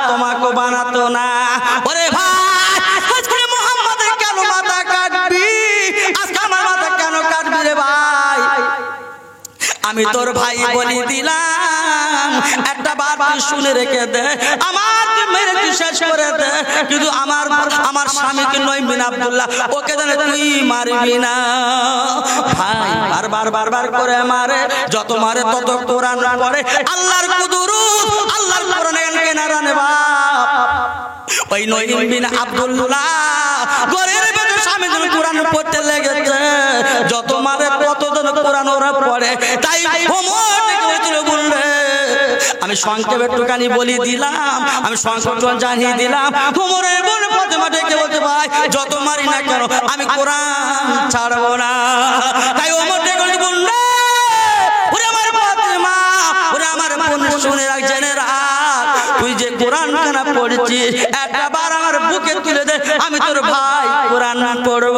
তোমাকে বানাতো না। ওরে ভাই, আজকে মুহাম্মাদের কেন মাথা কাটবি? আজকে আমার মাথা কেন কাটবি রে ভাই? আমি তোর ভাই বলি দিলাম, একটা বার তুই শুনে রেখে দে, আমার মেরে তুই শেষ করে দে, কিন্তু আমার স্বামীকে ইবনে আব্দুল্লাহ ওকে জানে তুই মারবি না। ভাই বারবার বারবার করে মারে, যত মারে তত কোরআন পড়ে, আল্লাহর কুদরত, আল্লাহর কোরআনের কেনারানে বাপ। ওই ইবনে আব্দুল্লাহ ঘরের ভেতরে স্বামী যখন কোরআন পড়তে লেগেছে, যত মারে তত জন কোরআন ওরা পড়ে। তাই ওমর বলেছিল, বলবে আমি সংক্ষেপে একটুখানি বলি দিলাম, আমি সংক্ষেপে জানিয়ে দিলাম। ওমরের বোন ফাতেমা ডেকে বলতে, ভাই যত মারি না কেন আমি কোরআন ছাড়বো না। তাই ওমর ডেকে বলতে, বোন রে, ওরে আমার ফাতেমা, ওরে আমার বোন, শুনে রাখ, জেনে রাখ, তুই যে কোরআন খানা পড়েছিস, একটা বার আমার বুকে তুলে দে, আমি তোর ভাই কোরআন পড়ব।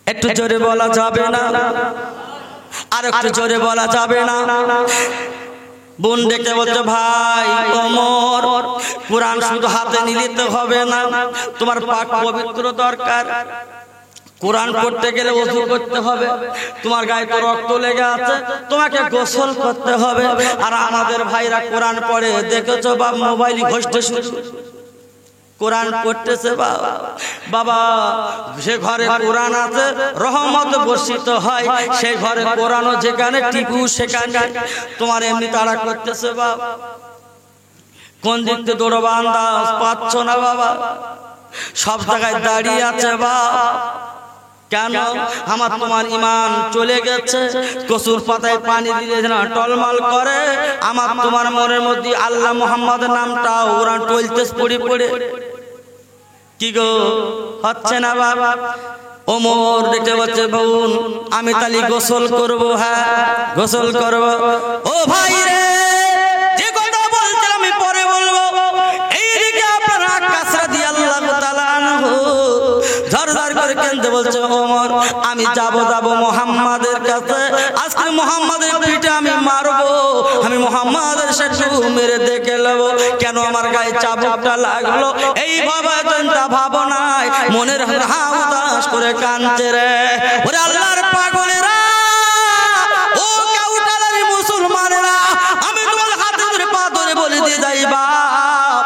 একটু জোরে বলা যাবে না? আর একটু জোরে বলা যাবে না? বোন ডেকে বলছে, ভাই ওমর, কোরআন শুধু হাতে নিলে তো হবে না, তোমার পাক পবিত্র দরকার। কোরআন পড়তে গেলে ওযু করতে হবে, তোমার গায়ে তো রক্ত লেগে আছে, তোমাকে গোসল করতে হবে। আর আমাদের ভাইরা কোরআন পড়ে দেখেছো বা মোবাইল ঘষতে শুরু, কোরআন পড়তেছে বাবা, সে ঘরে কোরআন আছে, রহমত বর্ষিত হয়, সেই ঘরে কোরআনও যেখানে টিপু সেখানে তোমার এমনি তাড়া করতেছে বাবা। কোন দিক থেকে দৌড়বা আন্দাজ পাচ্ছ না বাবা, সব জায়গায় দাঁড়িয়ে আছে বাবা। কেন? আমার তোমার ইমান চলে গেছে, কসুর পাতায় পানি দিলে না টলমল করে, আমার তোমার মনের মধ্যে আল্লাহ মুহাম্মাদের নামটা ওরা টলতেস পড়ে পড়ে। কি গো, হচ্ছে না বাবা? ওমর দেখতে পাচ্ছে, বোন আমি তালি গোসল করব, হ্যাঁ গোসল করব। ও ভাই রে, যে কথা বলতে আমি পরে বলবো, এইদিকে আপনার আকাশ রাদিয়াল্লাহু তাআলা আনহু ঝরঝর করে কেঁদে বলছে, ওমর আমি যাব মুহাম্মাদের কাছে, আজকে মুহাম্মাদের পিঠে আমি মারবো, আমি মোহাম্মদের সাথে মেরে দেখে নেব কেন আমার গায়ে চাবুকটা লাগলো। এই চিন্তা ভাবনায় মনের হাউ উদাস করে কাঁদছে রে। ওরে আল্লাহর পাগলেরা, ও কাউটালারি মুসলমানেরা, আমি তোমার হাতে ধরে পা ধরে বলে দিয়ে যাই বাপ,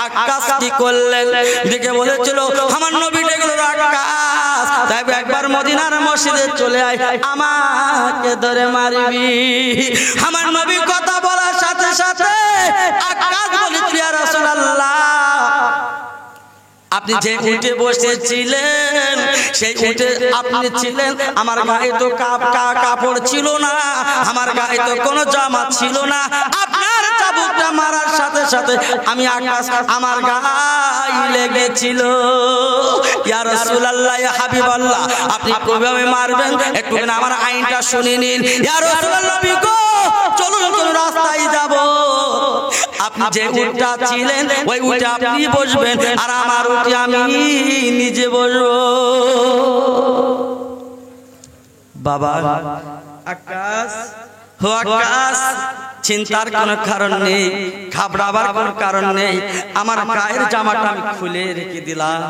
আকাশ কি করলেন দেখে বলেছিল আমার নবী ডেকেল আকাশ, তাই একবার মদিনার মসজিদে চলে আয়, আমাকে ধরে মারবি। আমার নবী কথা বলার সাথে সাথে আকাশ বলেছিল ইয়া রাসূলুল্লাহ, আপনি যে উঠে বসেছিলেন সেই উঠে আপনি ছিলেন, আমার গায়ে তো কাপড় ছিল না, আমার গায়ে তো কোনো জামা ছিল না, আপনার চাবুকটা মারার সাথে সাথে আমি আকাশ আমার গায়ে লেগেছিল। ইয়া রাসূলুল্লাহ, ইয়া হাবিবাল্লাহ, আপনি কিভাবে মারবেন একটু আমার আইনটা শুনে নিন। ইয়া রাসূলুল্লাহ গো, চলুন চলুন রাস্তায় যাব। আপনি যে উঠটা ছিলেন ওই উঠে আপনি বসবেন আর আমার উঠে আমি নিজে বসবো। বাবা আকাশ, হো আকাশ, চিন্তার কোনো কারণ নেই, ঘাবড়াবার কোনো কারণ নেই, আমার গায়ের জামাটা আমি খুলে রেখে দিলাম,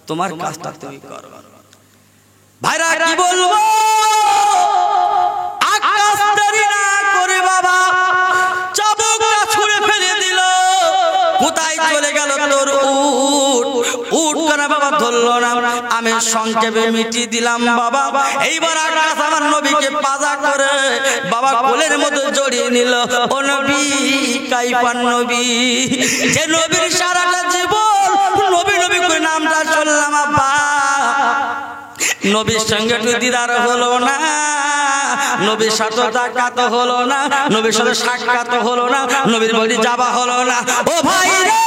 তোমার কাজটা তুমি করো। ভাইরা কি বলবো, আকাশ দেরি না করে বাবা চাবুকটা ছুঁড়ে ফেলে দিল। কোথায় চলে গেল তোর উট? উট কেন বাবা ধরলো না? আমি সংক্ষেপে মিটিয়ে দিলাম বাবা। এইবার আকাশ আমার নবীকে পাজা করে বাবা কোলের মধ্যে জড়িয়ে নিল। ও নবী, কাইফান নবী, যে নবীর সারাটা জীবন নবী নবী করে নামটা শুনলাম আব্বা, নবীর সঙ্গে একটু দিদার হলো না, নবীর সাথে সাক্ষাৎ হলো না, নবীর সাথে সাক্ষাৎ হলো না, নবীর বাড়ি যাওয়া হলো না। ও ভাই রে,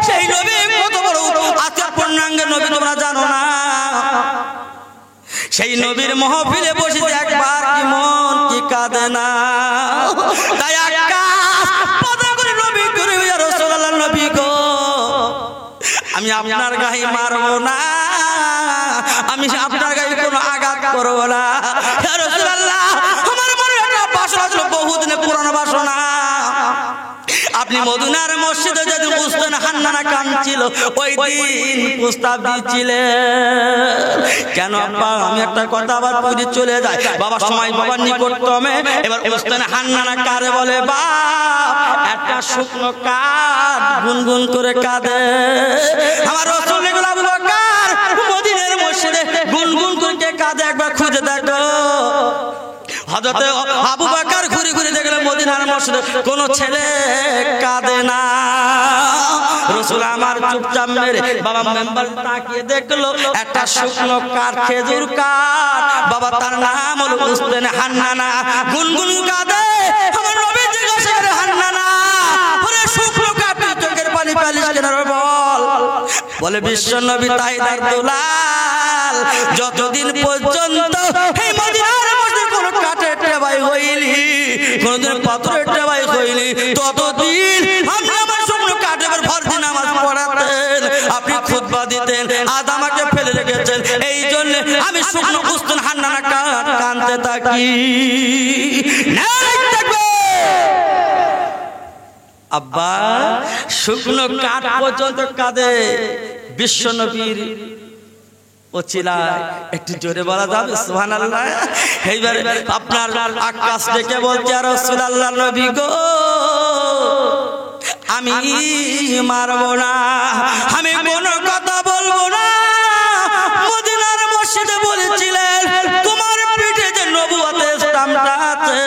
সেই নবী কত বড় আজকে পূর্ণাঙ্গ নবী তোমরা জানো না। সেই নবীর মাহফিলে বসে একবার কি মন কি কাঁদে না। তাই আকাশ পাতা করে নবী করে ইয়া রাসূলুল্লাহ, নবী গো আমি আপনার গায়ে মারবো না, আমি আপনার গায়ে কোনো আঘাত করবো না। ইয়া রাসূলুল্লাহ, আমার মনে একটা বাসনা ছিল, বহুদিনে পুরানো বাসনা। আপনি মদিনার মসজিদে যেদিন উসমান হান্নানা কাঁদছিল ওই দিন প্রস্তাব দিয়েছিলেন। কেন আব্বা, আমি একটা কথা আবার পুজো চলে যায় বাবা, সময় বাবার নিকটতমে। এবার উসমান হান্নানা কারে বলে বাপ, একটা শুকনো কাঠ গুনগুন করে কাঁদে। আমার রাসূল আবু বকর মদিনার মসজিদে গুনগুন করে কাঁদে, একবার খুঁজে দেখো। হযরত আবু বকর ঘুরে ঘুরে দেখলেন মদিনার মসজিদে কোনো ছেলে কাঁদে না। রাসূল আমার চুপচাপ মেরে বাবা মেম্বার তাকিয়ে দেখলো একটা শুকনো কাঠ, খেজুর কাঠ, বাবা তার নাম হলো উসমান হান্নানা, গুনগুন কাঁদে। আমার নবী জিজ্ঞাসা করে, হান্নানা ওরে শুকনো কাঠ চোখের পানি পালিশ কেন বল? বলে বিশ্ব নবী তাইদার দুলাল, যতদিন পর্যন্ত এই মদিনার মধ্যে কোনো কাঠের টেবাই হইলি, কোনদিন পাথরের টেবাই হইলি, ততদিন আমি আমার শুকনো কাঠের ফরজি নামাজ পড়াতেন, আপনি খুতবা দিতেন, আজ আমাকে ফেলে রেখেছেন, এই জন্য আমি শুকনো উসমান হান্নানা কাঠ কাঁদতে থাকি। আব্বা শুকনো কাঠ পর্যন্ত কাঁদে বিশ্ব নবীর ওছিলায়, একটু জোরে বলা যাবে সুবহানাল্লাহ? এইবার আপনার আকাশ ডেকে বলছে, ইয়া রাসূলুল্লাহ নবী গো আমি মারবো না, আমি কোনো কথা বলবো না। মদিনার মসজিদে বলেছিলেন তোমার পিঠে যে নবুয়তের স্টাম্পটা আছে,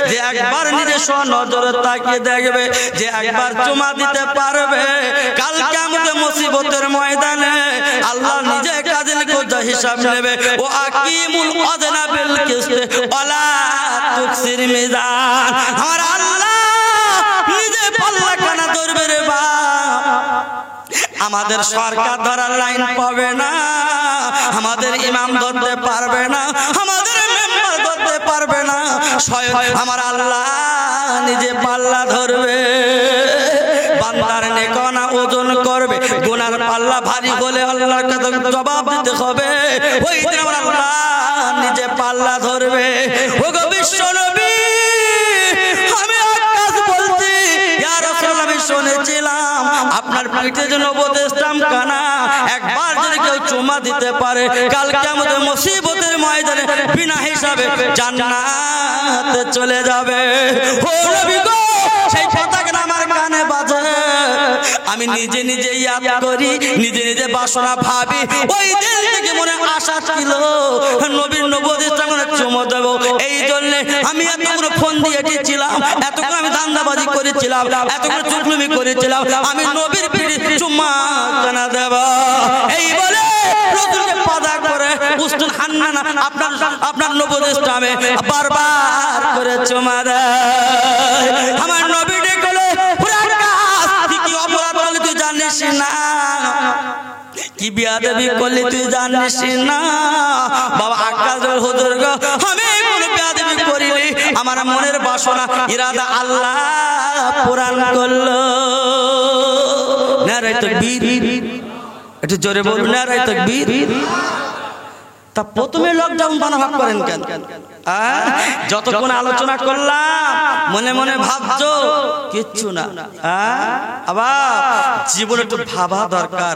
যে একবার নিজে নজরে তাকিয়ে দেখবে, যে একবার চুমা দিতে পারবে, কাল কিয়ামতের মুসিবতের ময়দানে আল্লাহ নিজে কাজের কোজা হিসাব নেবে। ও আকিমুল আযনা বিল কিসত ওয়ালা তুকসির মিজান, আমার আল্লাহ নিজে পাল্লা কানা ধরবে রে বাপ। আমাদের সরকার ধরার লাইন পাবে না, আমাদের ইমাম ধরতে পারবে না, আমাদের মেম্বার ধরতে পারবে না, স্বয়ং আমার আল্লাহ নিজে পাল্লা ধরবে। বান্দার নেকানা ওজন করবে, গুনার পাল্লা ভারী হলে আল্লাহর কাছে জবাব দিতে হবে। ওই দিন আমার আল্লাহ নিজে পাল্লা ধরবে। ওগো বিশ্ব নবী, আমি পিঠে যেন উপদেশতাম কানা একবার যদি কেউ চুমা দিতে পারে কাল কিয়ামতের মুসিবতের ময়দানে বিনা হিসাবে জান্নাতে চলে যাবে। ও নবী গো সেই কথা কেন আমার কানে বাজে, আমি নিজে নিজে ইয়াদ করি, নিজে নিজে বাসনা ভাবি। ওই দিন থেকে মনে আশা ছিল নবীর নবুয়তের মনে চুমো দেব। এই জন্য আমি এতগুলো ফোন দিয়ে দিয়েছিলাম, এতগুলো আমি ধান্দাবাজি করেছিলাম, এতগুলো চুকলুমি করেছিলাম, আমি নবীর পিঠে চুম্মা কেন দেব। এই বলে রসুলকে পাদা করে উস্তুল হান্নানা আপনার নবুয়তের নামে বারবার করে চুমা দেয়। আমার নবী ডেকেলে তুই কি অপরাধ করলি তুই জানিস না, কি বিয়াদবি করলি তুই জানিস না। বাবা আকাশ হুজুর গো আমি কোনো বিয়াদবি করিনি, আমার মনের বাসনা ইরাদা আল্লাহ পূরণ করলো। নারে তাকবীর, একটু জোরে বলুন নারে তাকবীর। তা প্রথমে লকডাউন বানাভাব করেন কেন? যতক্ষণ আলোচনা করলাম মনে মনে ভাবছো কিচ্ছু না। আবার জীবনে একটু ভাবা দরকার,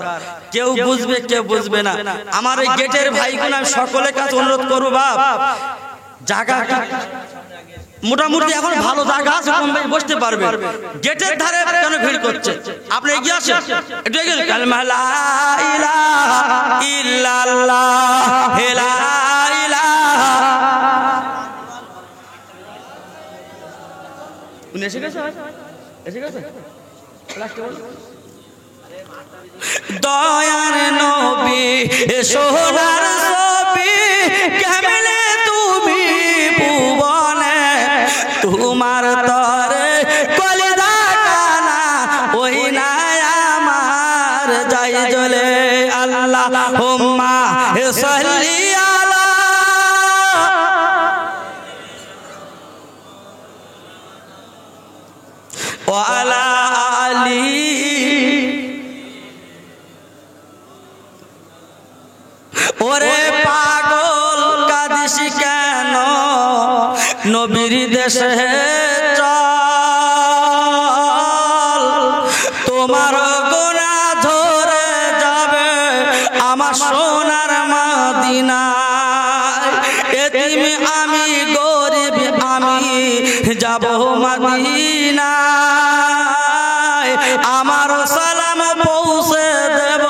কেউ বুঝবে কেউ বুঝবে না। আমার এই গেটের ভাইগুলো আমি সকলের কাছে অনুরোধ করবো, বাপ জায়গা মোটামুটি এখন ভালো জায়গা আছে, বসতে পারবে। গেটের ধারে কেন ভিড় করছে? আপনি এগিয়ে আসেন, একটু এগিয়ে। কালেমা লা ইলাহা ইল্লাল্লাহ, লা ইলাহা। উনি এসে গেছে, এসে গেছে। দয়ার নবী সোনার ছবি কেমনে তুমি ভুবনে, তোমার তরে কলিজা কানা ওই না আমার যাই জ্বলে। আল্লাহুম্মা সাল্লি আলা ওয়া আলা আলি ওরে পাগল কাঁদিস কেন নবীর দেশে চল, তোমার গুনাহ ধরে যাবে আমার সোনার মদিনায়। এতিম আমি গরিব আমি যাব মদিনায়, আমার সালাম পৌঁছে দেব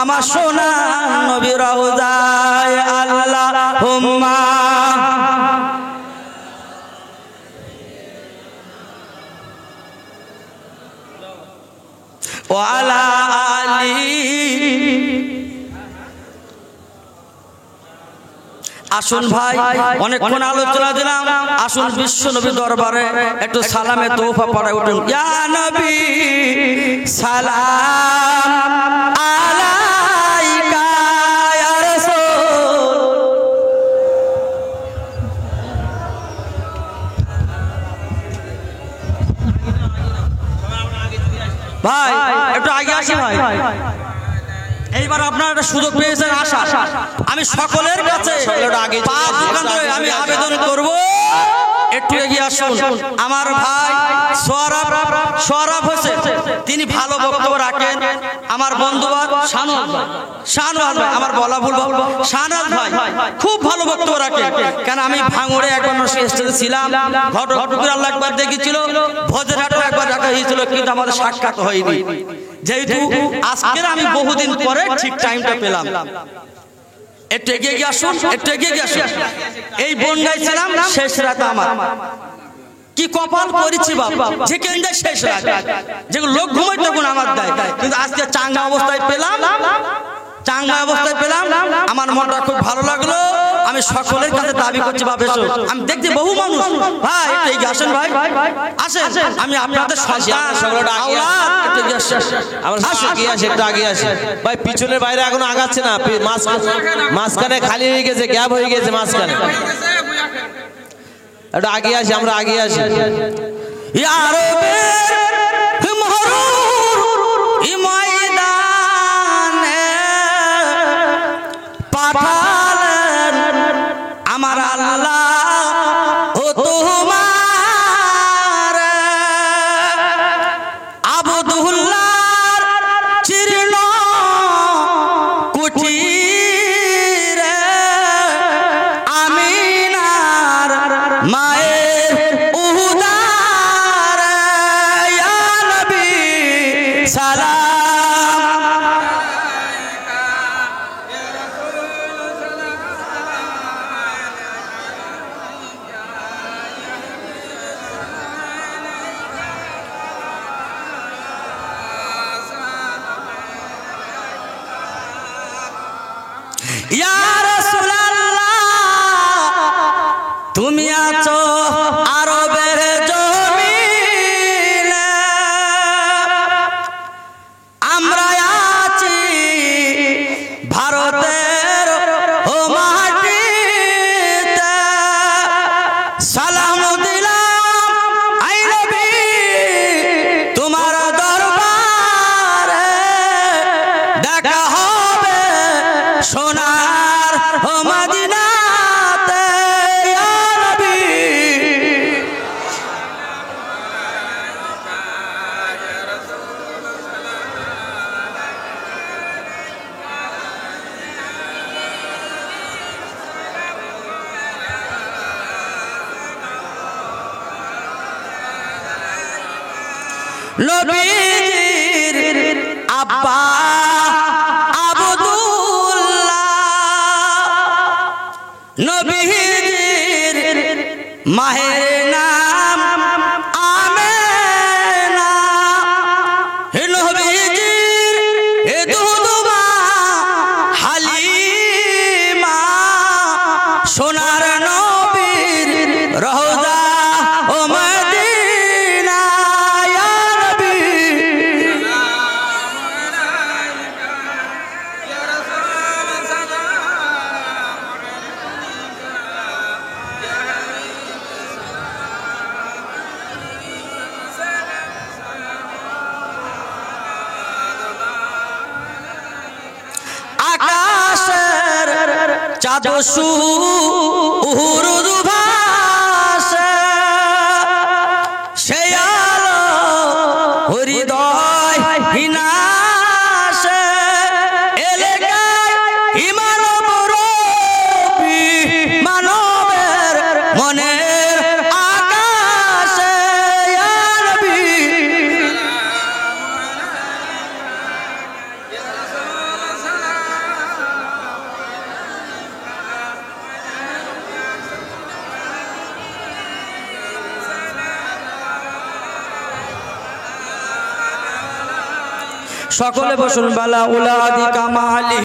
আমার সোনার নবীর রওজায়। আল্লাহুম্মা ওয়া আলা আলি। আসুন ভাই অনেকক্ষণ আলোচনা দিলাম, আসুন বিশ্ব নবী দরবারে একটু সালামে তোহফা পড়ায় উঠুন। ইয়া নবী সালাম আলাইকা ইয়া রাসূল। ভাই একটু আগে আসি ভাই, এইবার আপনারা একটা সুযোগ পেয়েছেন আশা। আমি সকলের কাছে আমি আবেদন করব একটু এগিয়ে আসুন। আমার ভাই সোহরাব হোসেন তিনি ভালো বক্তব্য রাখেন। আমার বন্ধু শাহনওয়াজ ভাই, আমার বলা ভুল, শাহনওয়াজ ভাই খুব ভালো বক্তব্য রাখেন। কেন আমি ভাঙড়ে একবার স্টেজে ছিলাম, ঘটপুকুর আল্লাহ একবার দেখেছিল, ভোজেরহাটে একবার দেখা হয়েছিল, কিন্তু আমাদের সাক্ষাৎ হয়নি। যেহেতু আজকের আমি বহুদিন পরে ঠিক টাইমটা পেলাম। একটু এগিয়ে গিয়ে আসুন, একটু এগিয়ে গিয়ে আসুন। এই বন্যায় ছিলাম শেষ রাত, আমার কি কপাল করেছি বাবা, যেখান দেয় শেষ রাত, যেগুলো লোক ঘুমাই তখন আমার দেয়, কিন্তু আজকে চাঙ্গা অবস্থায় পেলাম, চাঙ্গা অবস্থায় পেলাম, আমার মনটা খুব ভালো লাগলো। আমি সকলের কাছে দাবি করছি বাবা এসো, আমি দেখছি বহু মানুষ ভাই একটু এগিয়ে আসেন, ভাই আসেন, আমি আপনাদের ভাই পিছনের বাইরে এখনো আগাচ্ছে না, মাঝখানে খালি হয়ে গেছে, গ্যাপ হয়ে গেছে মাঝখানে, একটু আগে আসি, আমরা আগে আসি। আমার আল্লাহ ও তোমার আবদুল্লাহ নবীজির আব্বা আব্দুল্লাহ, নবীজির মায়ের নাম আমেনা, নবীজির দুধমা হালিমা, সোনার নবীর রওজা ও মদিনা, ইয়া নবী আকাশের চাঁদ সুরুদ ভাসে, সে আলো হৃদয় হিনাসে, এলাকায় হিমানব রবি মানবের মনের আকাশে, ইয়া নবী সকলে বসুন বালা উলাদি কামালি।